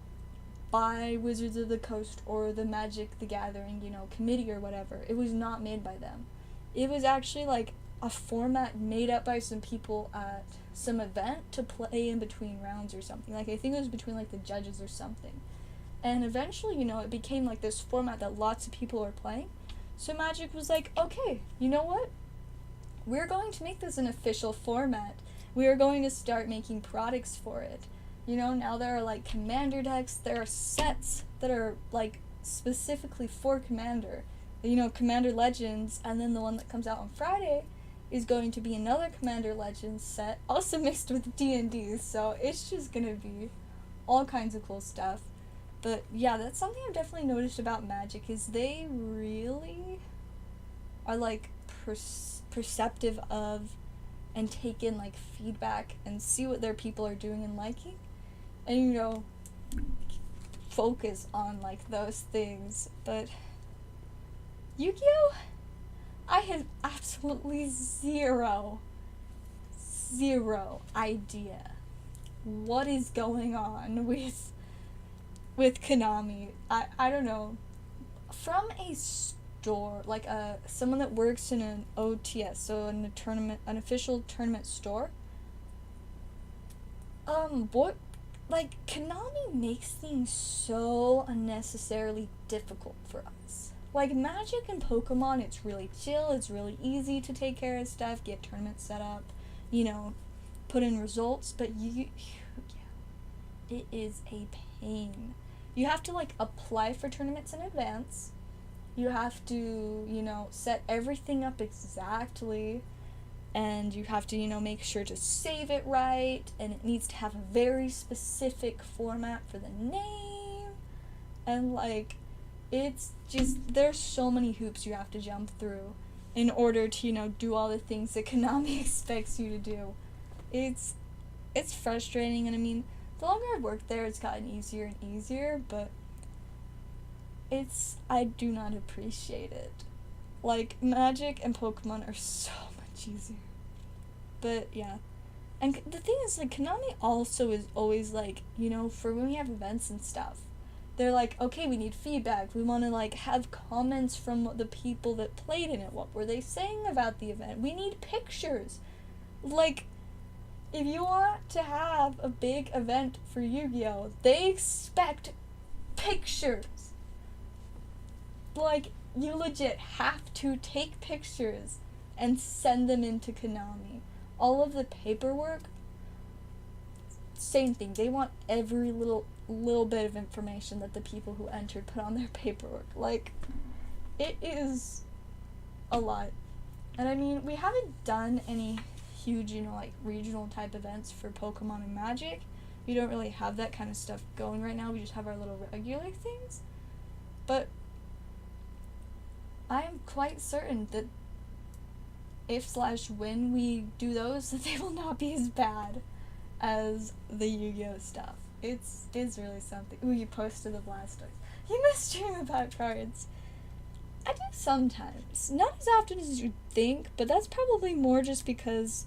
by Wizards of the Coast or the Magic the Gathering, committee or whatever. It was not made by them. It was actually, like, a format made up by some people at some event to play in between rounds or something. Like, I think it was between, like, the judges or something. And eventually, it became, like, this format that lots of people are playing. So Magic was like, okay, you know what? We're going to make this an official format. We are going to start making products for it. Now there are, like, Commander decks. There are sets that are, like, specifically for Commander. Commander Legends, and then the one that comes out on Friday is going to be another Commander Legends set, also mixed with D&D, so it's just gonna be all kinds of cool stuff. But yeah, that's something I've definitely noticed about Magic, is they really are, like, perceptive of and take in, like, feedback and see what their people are doing and liking, and, focus on, like, those things. But Yugioh, I have absolutely zero idea what is going on with Konami. I don't know. From a store, like someone that works in an OTS, so an official tournament store. Konami makes things so unnecessarily difficult for us. Like, Magic and Pokemon, it's really chill, it's really easy to take care of stuff, get tournaments set up, put in results, but it is a pain. You have to, like, apply for tournaments in advance. You have to, set everything up exactly, and you have to, make sure to save it right, and it needs to have a very specific format for the name, and, like, it's just, there's so many hoops you have to jump through in order to, do all the things that Konami expects you to do. It's frustrating, and I mean, the longer I've worked there, it's gotten easier and easier, but I do not appreciate it. Like, Magic and Pokemon are so much easier. But, yeah. And the thing is, like, Konami also is always, like, for when we have events and stuff, they're like, okay, we need feedback. We want to, like, have comments from the people that played in it. What were they saying about the event? We need pictures. Like, if you want to have a big event for Yu-Gi-Oh!, they expect pictures. Like, you legit have to take pictures and send them into Konami. All of the paperwork, same thing. They want every little bit of information that the people who entered put on their paperwork. Like, it is a lot. And I mean, we haven't done any huge, like, regional type events for Pokemon and Magic. We don't really have that kind of stuff going right now. We just have our little regular things. But I am quite certain that if/when we do those, that they will not be as bad as the Yu-Gi-Oh! Stuff. It's really something. Ooh, you posted the Blastoise. You must dream about cards. I do sometimes. Not as often as you'd think, but that's probably more just because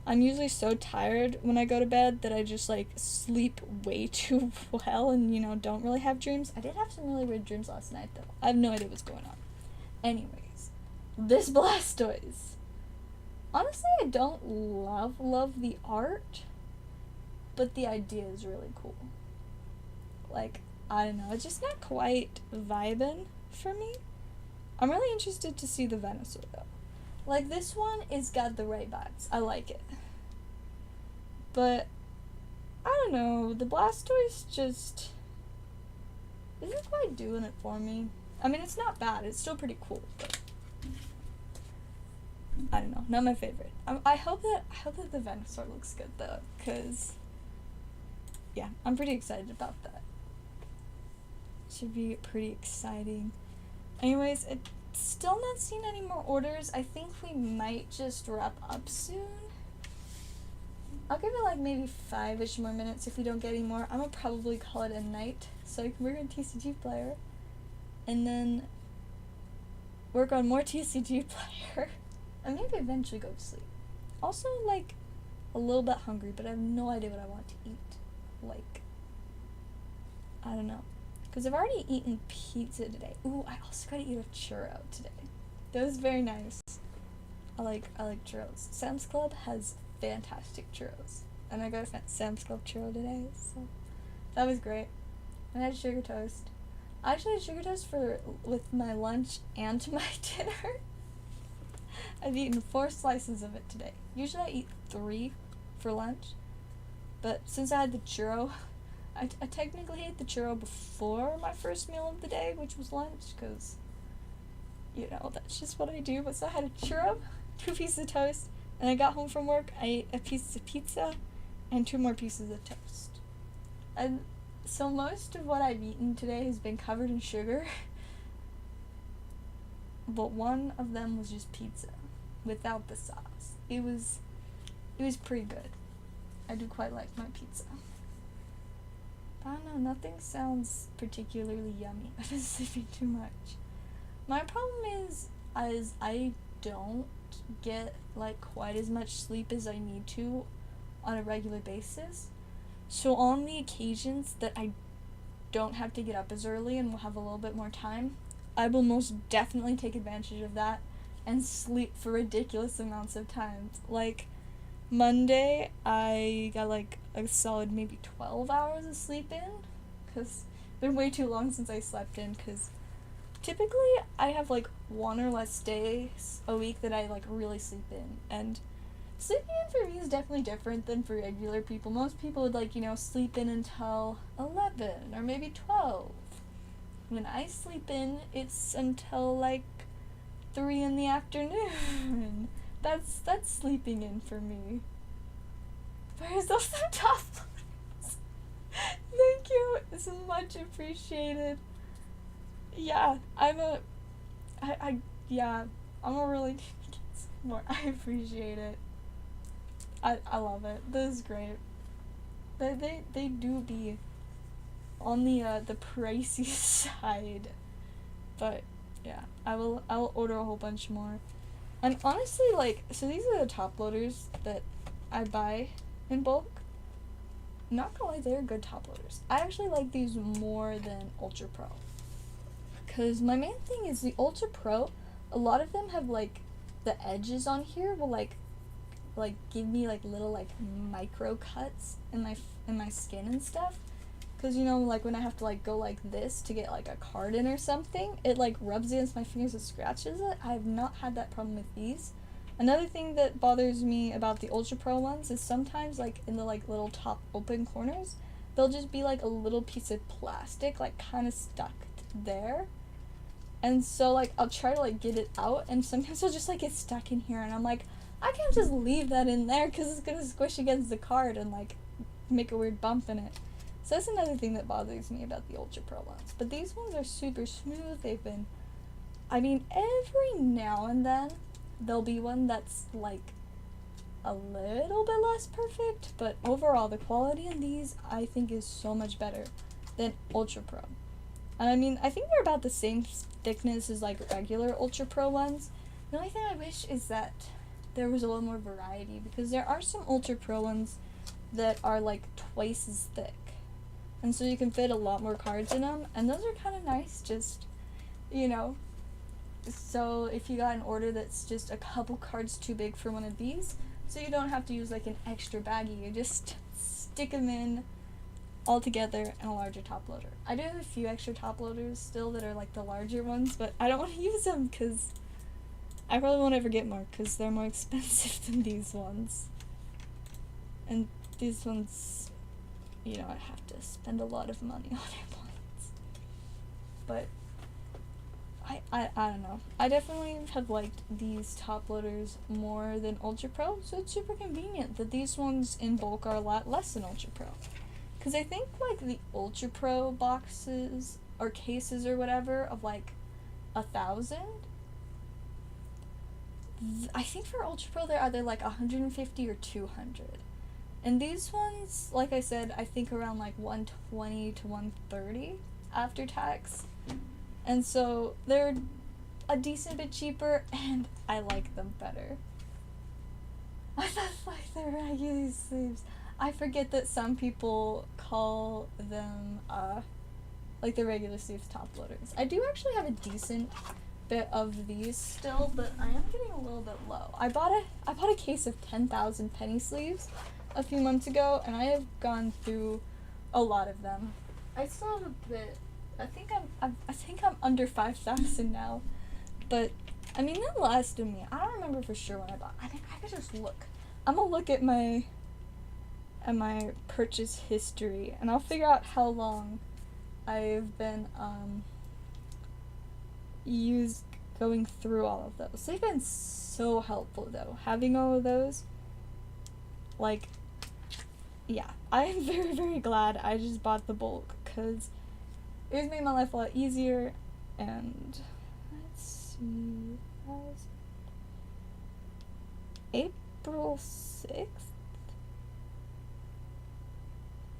I'm usually so tired when I go to bed that I just, like, sleep way too well and, don't really have dreams. I did have some really weird dreams last night, though. I have no idea what's going on. Anyways, this Blastoise. Honestly, I don't love the art, but the idea is really cool. Like, I don't know, it's just not quite vibing for me. I'm really interested to see the Venusaur, though. Like, this one is got the right vibes. I like it. But, I don't know, the Blastoise just isn't quite doing it for me. I mean, it's not bad. It's still pretty cool, but I don't know. Not my favorite. I hope that the Venusaur looks good, though, because yeah, I'm pretty excited about that. Should be pretty exciting. Anyways, it's still not seen any more orders. I think we might just wrap up soon. I'll give it like maybe 5-ish more minutes if we don't get any more. I'm gonna probably call it a night so I can work on TCG Player. And then work on more TCG Player. And maybe eventually go to sleep. Also, like, a little bit hungry, but I have no idea what I want to eat. Like, I don't know. Because I've already eaten pizza today. Ooh, I also gotta eat a churro today. That was very nice. I like churros. Sam's Club has fantastic churros. And I got a Sam's Club churro today, so that was great. And I had sugar toast. I actually had sugar toast with my lunch and my dinner. I've eaten 4 slices of it today. Usually I eat 3 for lunch. But since I had the churro, I technically ate the churro before my first meal of the day, which was lunch, because, you know, that's just what I do. But so I had a churro, 2 pieces of toast, and I got home from work, I ate a piece of pizza, and 2 more pieces of toast. And so most of what I've eaten today has been covered in sugar, but one of them was just pizza, without the sauce. It was pretty good. I do quite like my pizza. I don't know, nothing sounds particularly yummy. I've been sleeping too much. My problem is I don't get like quite as much sleep as I need to on a regular basis. So on the occasions that I don't have to get up as early and will have a little bit more time, I will most definitely take advantage of that and sleep for ridiculous amounts of time. Like Monday, I got like a solid maybe 12 hours of sleep in, because it's been way too long since I slept in, because typically I have like 1 or less days a week that I like really sleep in, and sleeping in for me is definitely different than for regular people. Most people would like, you know, sleep in until 11 or maybe 12. When I sleep in, it's until like 3 in the afternoon. That's sleeping in for me. Where's those top loaders? Thank you. It's much appreciated. Yeah, I'm a really need to get some more. I appreciate it. I love it. This is great. They do be on the pricey side. But yeah, I'll order a whole bunch more. And honestly, like, so these are the top loaders that I buy in bulk. Not gonna lie, they're good top loaders. I actually like these more than Ultra Pro. Because my main thing is the Ultra Pro, a lot of them have, like, the edges on here will, like give me, like, little, like, micro cuts in my skin and stuff. Because, you know, like, when I have to, like, go like this to get, like, a card in or something, it, like, rubs against my fingers and scratches it. I have not had that problem with these. Another thing that bothers me about the Ultra Pro ones is sometimes, like, in the, like, little top open corners, there'll just be, like, a little piece of plastic, like, kind of stuck there. And so, like, I'll try to, like, get it out, and sometimes it'll just, like, get stuck in here, and I'm like, I can't just leave that in there, because it's gonna squish against the card and, like, make a weird bump in it. So that's another thing that bothers me about the Ultra Pro ones. But these ones are super smooth. They've been, I mean, every now and then there'll be one that's like a little bit less perfect, but overall the quality in these I think is so much better than Ultra Pro. And I mean, I think they're about the same thickness as like regular Ultra Pro ones. The only thing I wish is that there was a little more variety, because there are some Ultra Pro ones that are like twice as thick. And so you can fit a lot more cards in them, and those are kind of nice, just, you know. So if you got an order that's just a couple cards too big for one of these, so you don't have to use like an extra baggie, you just stick them in all together in a larger top loader. I do have a few extra top loaders still that are like the larger ones, but I don't want to use them because I probably won't ever get more because they're more expensive than these ones. And these ones, you know, I have to spend a lot of money on it once. But I don't know. I definitely have liked these top loaders more than Ultra Pro, so it's super convenient that these ones in bulk are a lot less than Ultra Pro. because I think like the Ultra Pro boxes or cases or whatever of like 1,000. I think for Ultra Pro they're either like 150 or 200. And these ones, like I said, I think around like 120 to 130 after tax. And so they're a decent bit cheaper, and I like them better. I just like the regular sleeves. I forget that some people call them, like the regular sleeves top loaders. I do actually have a decent bit of these still, but I am getting a little bit low. I bought a case of 10,000 penny sleeves a few months ago, and I have gone through a lot of them. I still have a bit. I think I'm under 5,000 now, but I mean that lasted me. I don't remember for sure when I bought. I think I could just look. I'm gonna look at my purchase history, and I'll figure out how long I've been going through all of those. They've been so helpful though, having all of those. Like, yeah, I am very, very glad I just bought the bulk, because it has made my life a lot easier. And let's see, April 6th?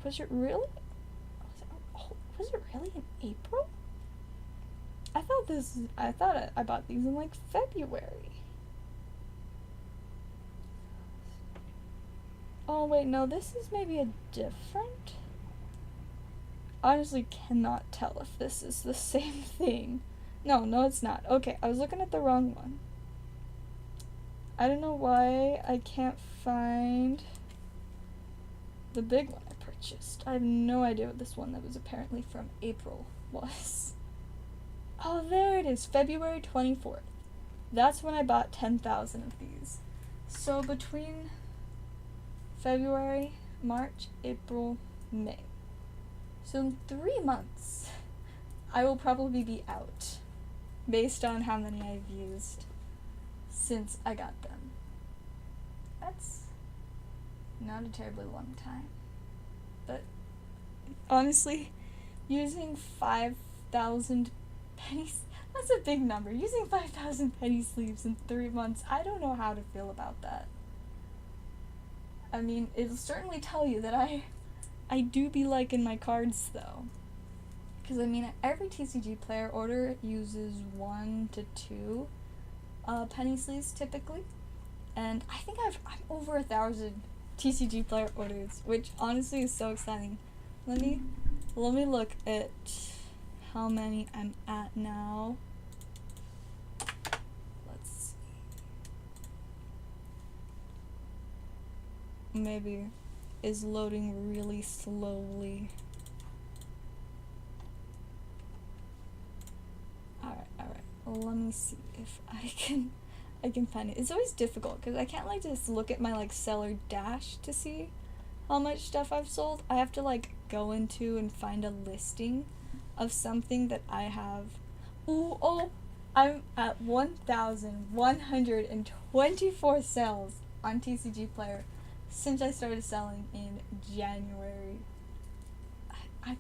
Was it really? Was it really in April? I thought I bought these in like February. Oh wait, no, this is maybe a different. Honestly cannot tell if this is the same thing. No, it's not. Okay, I was looking at the wrong one. I don't know why I can't find the big one I purchased. I have no idea what this one that was apparently from April was. Oh, there it is, February 24th. That's when I bought 10,000 of these. So between February, March, April, May. So in 3 months, I will probably be out, based on how many I've used since I got them. That's not a terribly long time. But honestly, using 5,000 pennies, that's a big number. Using 5,000 penny sleeves in 3 months, I don't know how to feel about that. I mean, it'll certainly tell you that I do be liking my cards though. Because I mean, every TCG player order uses 1 to 2 penny sleeves typically. And I think I'm over 1,000 TCG player orders, which honestly is so exciting. Let me look at how many I'm at now. Let's see. Maybe is loading really slowly. Alright. Let me see if I can find it. It's always difficult because I can't like just look at my like seller dash to see how much stuff I've sold. I have to like go into and find a listing of something that I have. I'm at 1,124 sales on TCG Player since I started selling in January.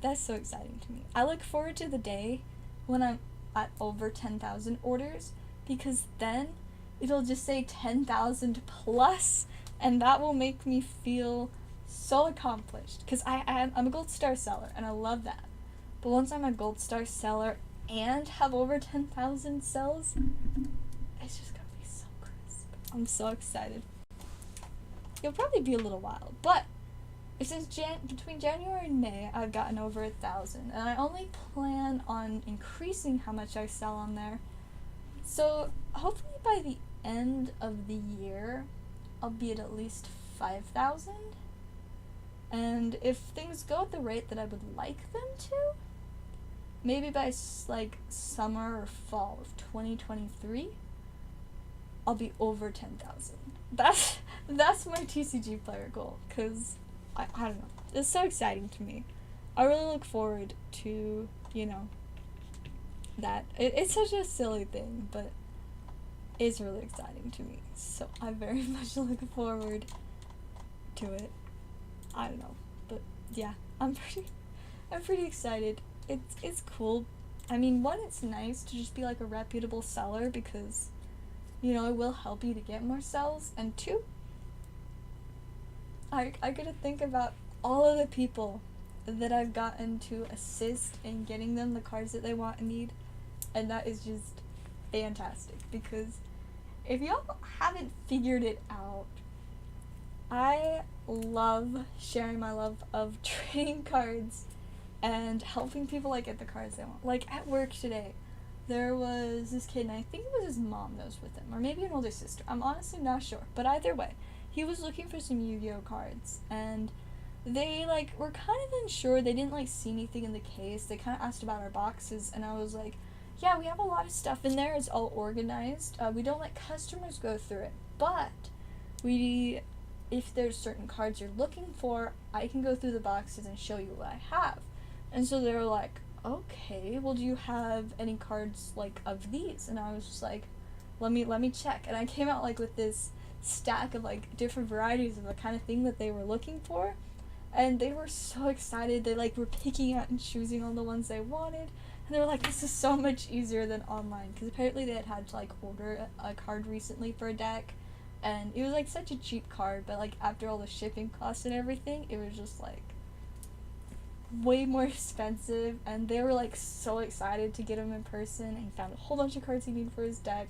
That's so exciting to me. I look forward to the day when I'm at over 10,000 orders, because then it'll just say 10,000 plus, and that will make me feel so accomplished, because I'm a gold star seller and I love that. But once I'm a gold star seller and have over 10,000 sales, it's just gonna be so crisp. I'm so excited. It'll probably be a little while, but since between January and May, I've gotten over 1,000, and I only plan on increasing how much I sell on there. So hopefully by the end of the year, I'll be at least 5,000. And if things go at the rate that I would like them to, maybe by like summer or fall of 2023, I'll be over 10,000. That's my TCG player goal, because I don't know. It's so exciting to me. I really look forward to, that. It's such a silly thing, but it's really exciting to me. So I very much look forward to it. I don't know. But yeah, I'm pretty excited. It's cool. I mean, one, it's nice to just be like a reputable seller because, you know, it will help you to get more sales. And two, I get to think about all of the people that I've gotten to assist in getting them the cards that they want and need. And that is just fantastic because if y'all haven't figured it out, I love sharing my love of trading cards and helping people like get the cards they want. Like at work today, there was this kid, and I think it was his mom that was with him, or maybe an older sister. I'm honestly not sure, but either way, he was looking for some Yu-Gi-Oh cards, and they like were kind of unsure. They didn't like see anything in the case. They kind of asked about our boxes, and I was like, yeah, we have a lot of stuff in there. It's all organized. We don't let customers go through it, but we, if there's certain cards you're looking for, I can go through the boxes and show you what I have. And so they were like, okay, well, do you have any cards like of these? And I was just like, let me check. And I came out like with this stack of like different varieties of the kind of thing that they were looking for, and they were so excited. They like were picking out and choosing all the ones they wanted. And they were like, this is so much easier than online, because apparently they had to like order a card recently for a deck, and it was like such a cheap card, but like after all the shipping costs and everything, it was just like way more expensive. And they were like so excited to get him in person, and he found a whole bunch of cards he needed for his deck,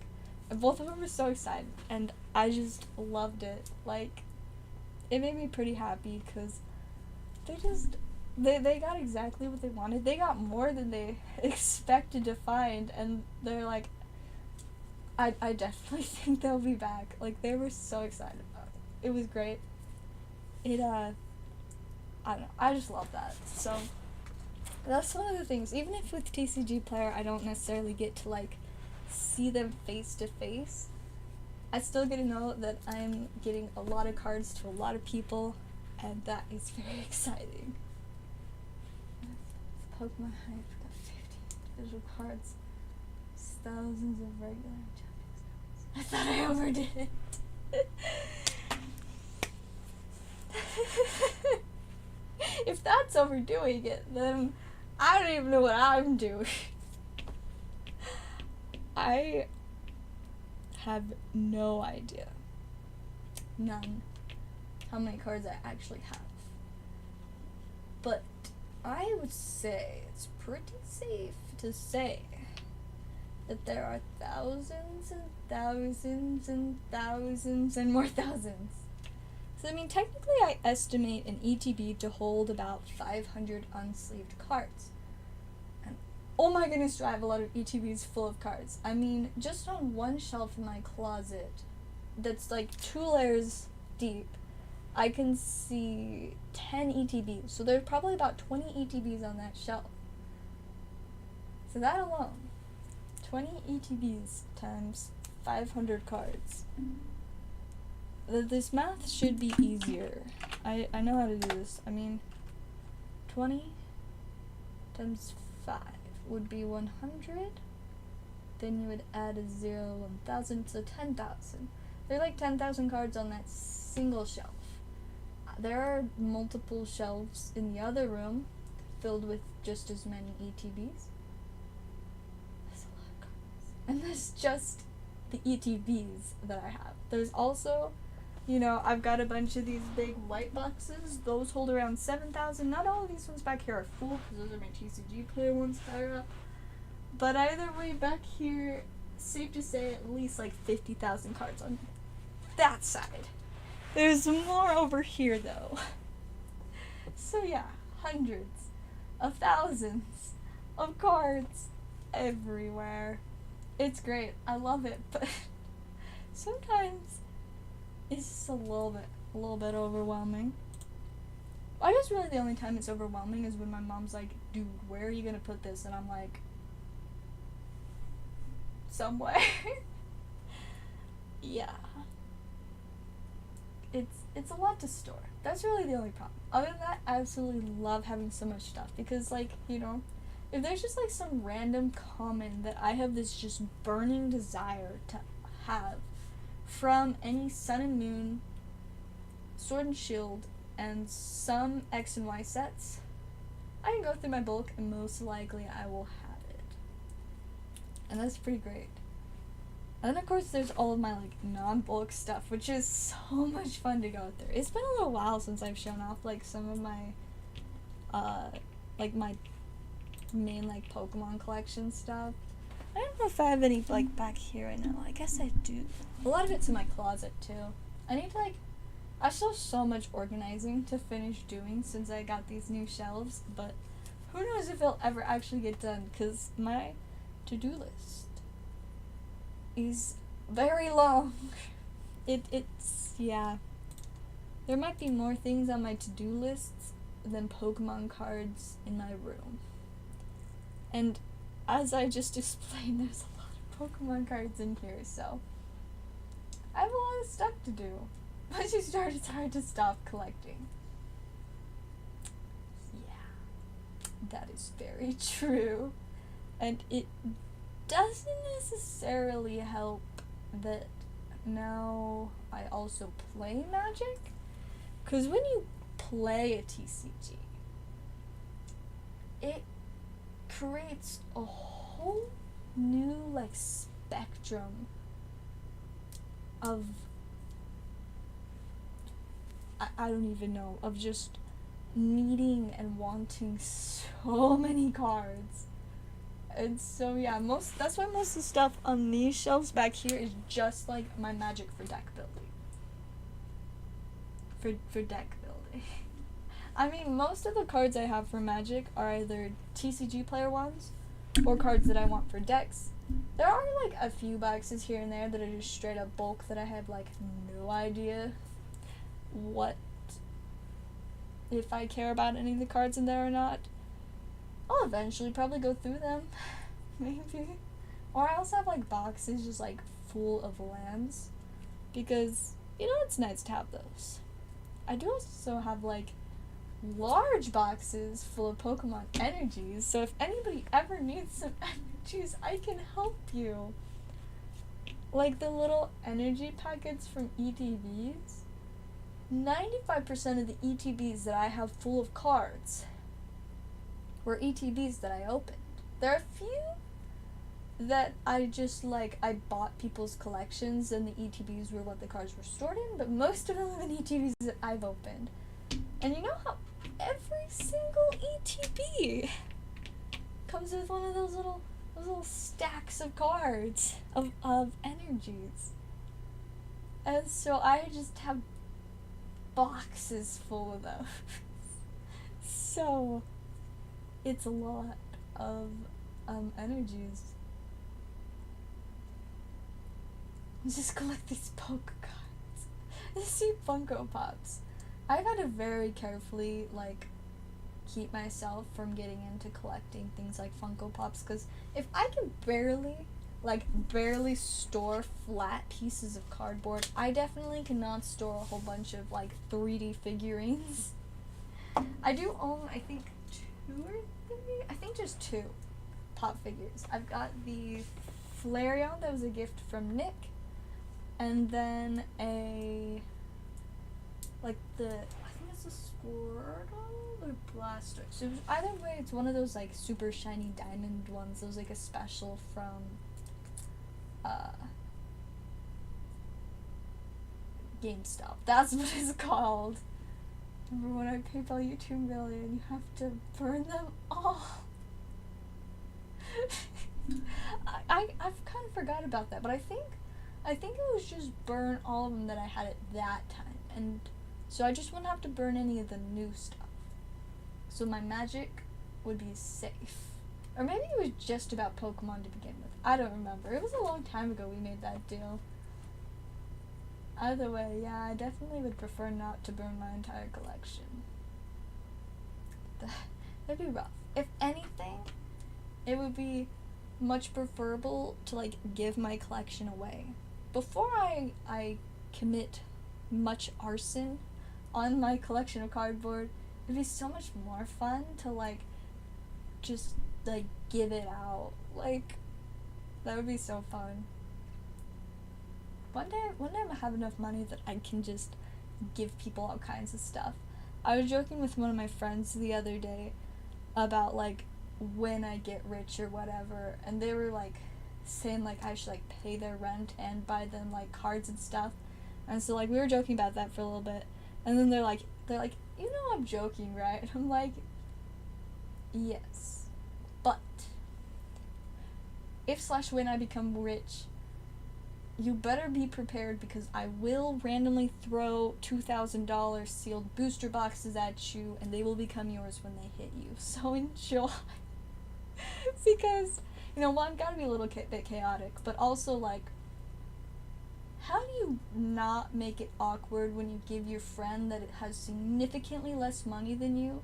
and both of them were so excited, and I just loved it. Like, it made me pretty happy because they got exactly what they wanted. They got more than they expected to find, and they're like, I definitely think they'll be back. Like, they were so excited about it. It was great. I don't know, I just love that. So, that's one of the things. Even if with TCG Player I don't necessarily get to, like, see them face to face, I still get to know that I'm getting a lot of cards to a lot of people, and that is very exciting. Pokemon Hype got 50 individual cards, thousands of regular Japanese cards. I thought I overdid it. If that's overdoing it, then I don't even know what I'm doing. I have no idea. None. How many cards I actually have. But I would say it's pretty safe to say that there are thousands and thousands and thousands and more thousands. So, I mean, technically I estimate an ETB to hold about 500 unsleeved cards. And oh my goodness, do I have a lot of ETBs full of cards. I mean, just on one shelf in my closet that's like 2 layers deep, I can see 10 ETBs. So there's probably about 20 ETBs on that shelf. So that alone, 20 ETBs times 500 cards. This math should be easier. I know how to do this. I mean, 20 times 5 would be 100. Then you would add a 0, 1,000, so 10,000. There are like 10,000 cards on that single shelf. There are multiple shelves in the other room filled with just as many ETBs. That's a lot of cards. And that's just the ETBs that I have. There's also, you know, I've got a bunch of these big white boxes. Those hold around 7,000. Not all of these ones back here are full, because those are my TCG Player ones higher up. But either way, back here, safe to say at least like 50,000 cards on that side. There's more over here, though. So yeah, hundreds of thousands of cards everywhere. It's great. I love it, but sometimes it's just a little bit overwhelming. I guess really the only time it's overwhelming is when my mom's like, dude, where are you gonna put this? And I'm like, somewhere. Yeah. It's a lot to store. That's really the only problem. Other than that, I absolutely love having so much stuff, because, like, you know, if there's just like some random common that I have this just burning desire to have from any Sun and Moon, Sword and Shield, and some X and Y sets, I can go through my bulk and most likely I will have it. And that's pretty great. And then of course there's all of my like non-bulk stuff, which is so much fun to go through. It's been a little while since I've shown off like some of my like my main like Pokemon collection stuff. I don't know if I have any like back here right now. I guess I do. A lot of it's in my closet too. I still have so much organizing to finish doing since I got these new shelves, but who knows if it'll ever actually get done, because my to-do list is very long. Yeah. There might be more things on my to-do lists than Pokemon cards in my room. And as I just explained, there's a lot of Pokemon cards in here, so I have a lot of stuff to do. Once you start, it's hard to stop collecting. Yeah, that is very true. And it doesn't necessarily help that now I also play Magic. Because when you play a TCG, it creates a whole new, like, spectrum of I don't even know, of just needing and wanting so many cards. And so yeah, that's why most of the stuff on these shelves back here is just like my Magic for deck building. For deck building. I mean, most of the cards I have for Magic are either TCG player ones or cards that I want for decks. There are like a few boxes here and there that are just straight up bulk that I have like no idea what if I care about any of the cards in there or not. I'll eventually probably go through them. Maybe. Or I also have like boxes just like full of lands, because you know it's nice to have those. I do also have like large boxes full of Pokemon energies, so if anybody ever needs some energies, I can help you. Like the little energy packets from ETBs. 95% of the ETBs that I have full of cards were ETBs that I opened. There are a few that I just like, I bought people's collections and the ETBs were what the cards were stored in, but most of them have been ETBs that I've opened. And you know how every single ETB comes with one of those little stacks of cards of energies. And so I just have boxes full of them. So it's a lot of energies. Just collect these Poke cards. Just see Funko Pops. I've had to very carefully like keep myself from getting into collecting things like Funko Pops, because if I can barely store flat pieces of cardboard, I definitely cannot store a whole bunch of like 3D figurines. I do own, I think, 2 or 3, I think just 2 pop figures. I've got the Flareon that was a gift from Nick, and then I think it's a Squirtle or Blastoise. So either way, it's one of those like super shiny diamond ones. It was like a special from GameStop. That's what it's called. Remember when I PayPal you $2 million, you have to burn them all. I've kind of forgot about that, but I think it was just burn all of them that I had at that time, and so I just wouldn't have to burn any of the new stuff. So my Magic would be safe. Or maybe it was just about Pokemon to begin with. I don't remember. It was a long time ago we made that deal. Either way, yeah, I definitely would prefer not to burn my entire collection. That'd be rough. If anything, it would be much preferable to like give my collection away. Before I commit much arson on my collection of cardboard, it'd be so much more fun to like just like give it out. Like that would be so fun. One day I'm gonna have enough money that I can just give people all kinds of stuff. I was joking with one of my friends the other day, about like when I get rich or whatever, and they were like saying like I should like pay their rent and buy them like cards and stuff. And so like we were joking about that for a little bit, and then they're like you know I'm joking, right? And I'm like, yes, but if / when I become rich, you better be prepared, because I will randomly throw $2,000 sealed booster boxes at you, and they will become yours when they hit you. So enjoy. Because, you know, one, gotta be a little bit chaotic, but also, like, how do you not make it awkward when you give your friend that it has significantly less money than you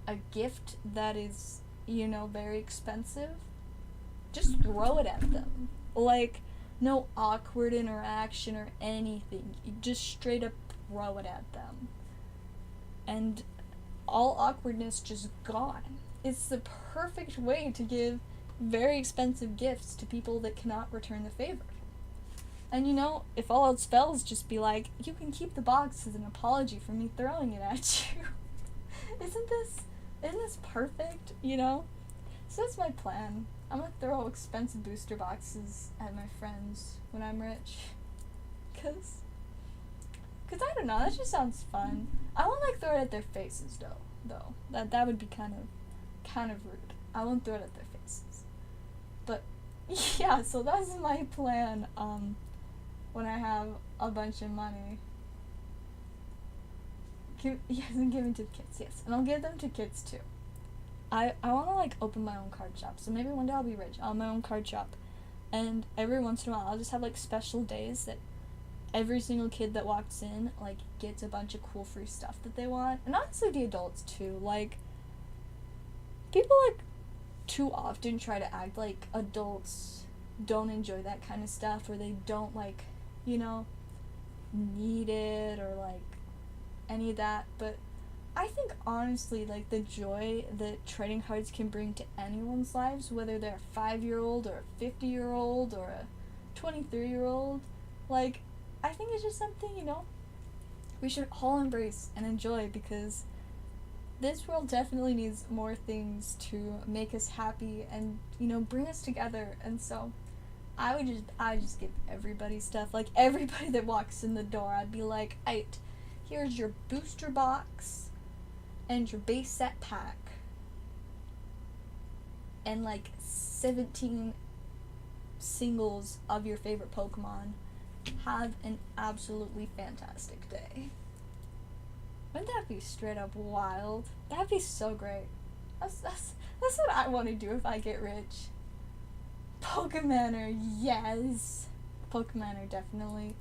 a gift that is, you know, very expensive? Just throw it at them. Like, no awkward interaction or anything. You just straight up throw it at them. And all awkwardness just gone. It's the perfect way to give very expensive gifts to people that cannot return the favor. And you know, if all else fails, just be like, you can keep the box as an apology for me throwing it at you. Isn't this perfect, you know? So that's my plan. I'm gonna throw expensive booster boxes at my friends when I'm rich. Cause I don't know, that just sounds fun. I won't like throw it at their faces though. That would be kind of rude. I won't throw it at their faces. But yeah, so that's my plan, when I have a bunch of money. And give them to kids, yes. And I'll give them to kids too. I want to like open my own card shop, so maybe one day I'll be rich. I'll have my own card shop, and every once in a while I'll just have like special days that every single kid that walks in like gets a bunch of cool free stuff that they want, and honestly the adults too. Like, people like too often try to act like adults don't enjoy that kind of stuff, or they don't like, you know, need it or like any of that, but I think honestly, like, the joy that trading cards can bring to anyone's lives, whether they're a 5-year-old or a 50-year-old or a 23-year-old, like, I think it's just something, you know, we should all embrace and enjoy, because this world definitely needs more things to make us happy and, you know, bring us together. And so I would just give everybody stuff. Like, everybody that walks in the door, I'd be like, alright, here's your booster box and your base set pack, and like 17 singles of your favorite Pokemon. Have an absolutely fantastic day. Wouldn't that be straight up wild? That'd be so great. That's what I want to do if I get rich. Pokemoner, yes. Pokemoner definitely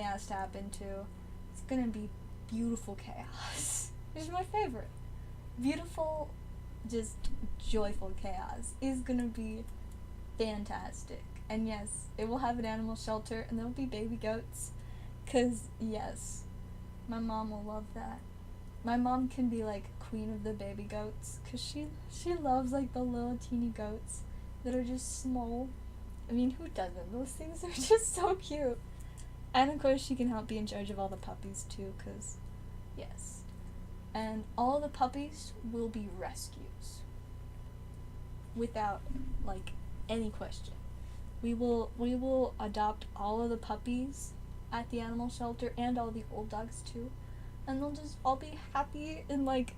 has to happen too. It's gonna be beautiful chaos. It's my favorite. Beautiful, just joyful chaos is gonna be fantastic. And yes, it will have an animal shelter, and there will be baby goats. 'Cause yes, my mom will love that. My mom can be like queen of the baby goats, 'cause she loves like the little teeny goats that are just small. I mean, who doesn't? Those things are just so cute. And of course, she can help be in charge of all the puppies too, 'cause yes. And all the puppies will be rescues. Without, like, any question. We will adopt all of the puppies at the animal shelter, and all the old dogs too. And they'll just all be happy, and like,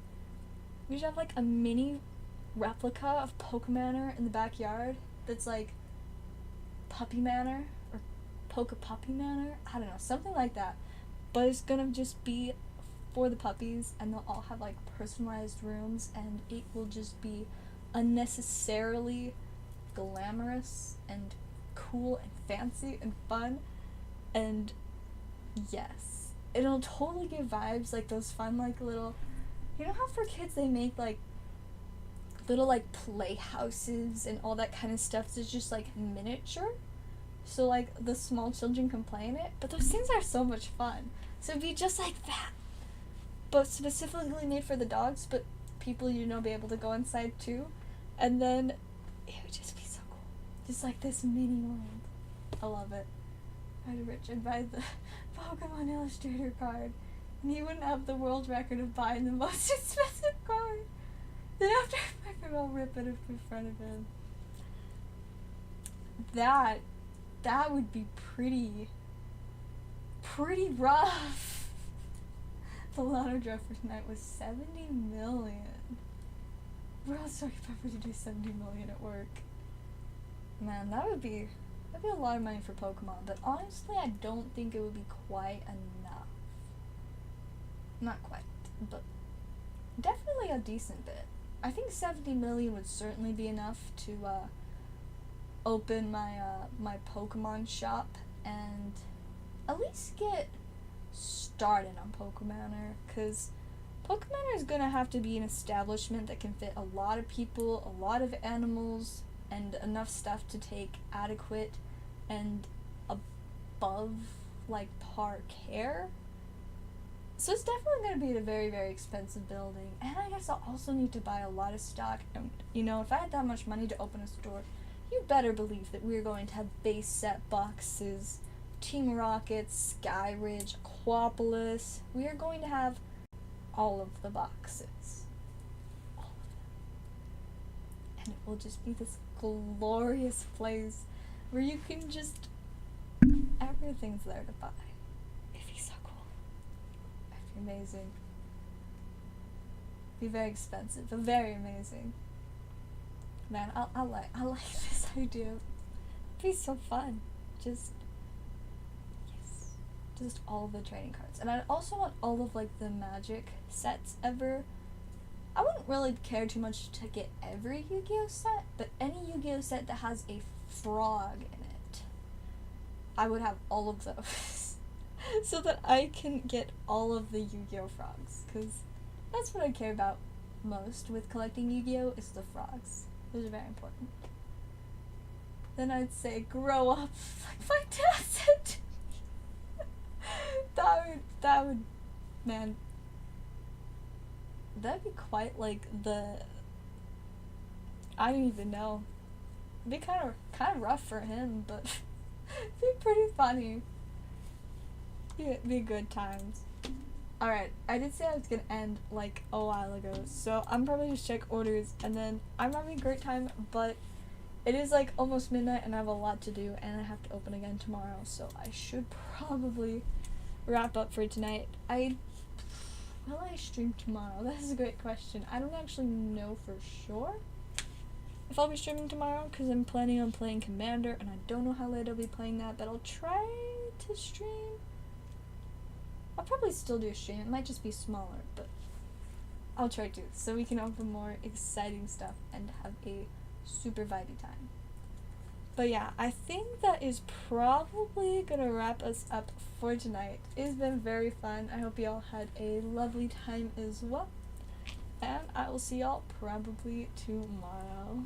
we should have like a mini replica of Pokemonner in the backyard that's like Puppy Manor, or Puppy Manor? I don't know, something like that. But it's gonna just be for the puppies, and they'll all have like personalized rooms, and it will just be unnecessarily glamorous and cool and fancy and fun. And yes, it'll totally give vibes like those fun like little, you know how for kids they make like little like playhouses and all that kind of stuff that's just like miniature, so like the small children can play in it, but those things are so much fun. So it'd be just like that, but specifically made for the dogs, but people, you know, be able to go inside too. And then it would just be so cool, just like this mini world. I love it. I'd rich and buy the Pokemon Illustrator card, and he wouldn't have the world record of buying the most expensive card. Then after I fucking all rip it up in front of him. That would be pretty rough. The lotto draw for tonight was 70 million. We're all so pepper to do 70 million at work. Man, that'd be a lot of money for Pokemon, but honestly I don't think it would be quite enough. Not quite, but definitely a decent bit. I think 70 million would certainly be enough to open my Pokemon shop and at least get started on Pokemoner, because Pokemoner is gonna have to be an establishment that can fit a lot of people, a lot of animals, and enough stuff to take adequate and above like par care. So it's definitely going to be a very, very expensive building. And I guess I'll also need to buy a lot of stock. And, you know, if I had that much money to open a store, you better believe that we're going to have base set boxes, Team Rocket, Skyridge, Aquapolis. We are going to have all of the boxes. All of them. And it will just be this glorious place where you can just... everything's there to buy. Amazing. Be very expensive, but very amazing. Man, I like this idea. It'd be so fun. Just all the trading cards. And I also want all of like the magic sets ever. I wouldn't really care too much to get every Yu-Gi-Oh set, but any Yu-Gi-Oh set that has a frog in it, I would have all of those. So that I can get all of the Yu-Gi-Oh frogs, because that's what I care about most with collecting Yu-Gi-Oh is the frogs. Those are very important. Then I'd say grow up like my dad said to me. That would, man, that'd be quite like I don't even know. It'd be kind of rough for him, but it'd be pretty funny. It'd be good times. Alright, I did say I was gonna end like a while ago, so I'm probably just check orders and then I'm having a great time, but it is like almost midnight and I have a lot to do and I have to open again tomorrow, so I should probably wrap up for tonight. Will I stream tomorrow? That is a great question. I don't actually know for sure if I'll be streaming tomorrow, because I'm planning on playing Commander and I don't know how late I'll be playing that, but I'll try to stream. I'll probably still do a stream. It might just be smaller, but I'll try to, so we can open more exciting stuff and have a super vibey time. But yeah, I think that is probably gonna wrap us up for tonight. It's been very fun. I hope y'all had a lovely time as well. And I will see y'all probably tomorrow.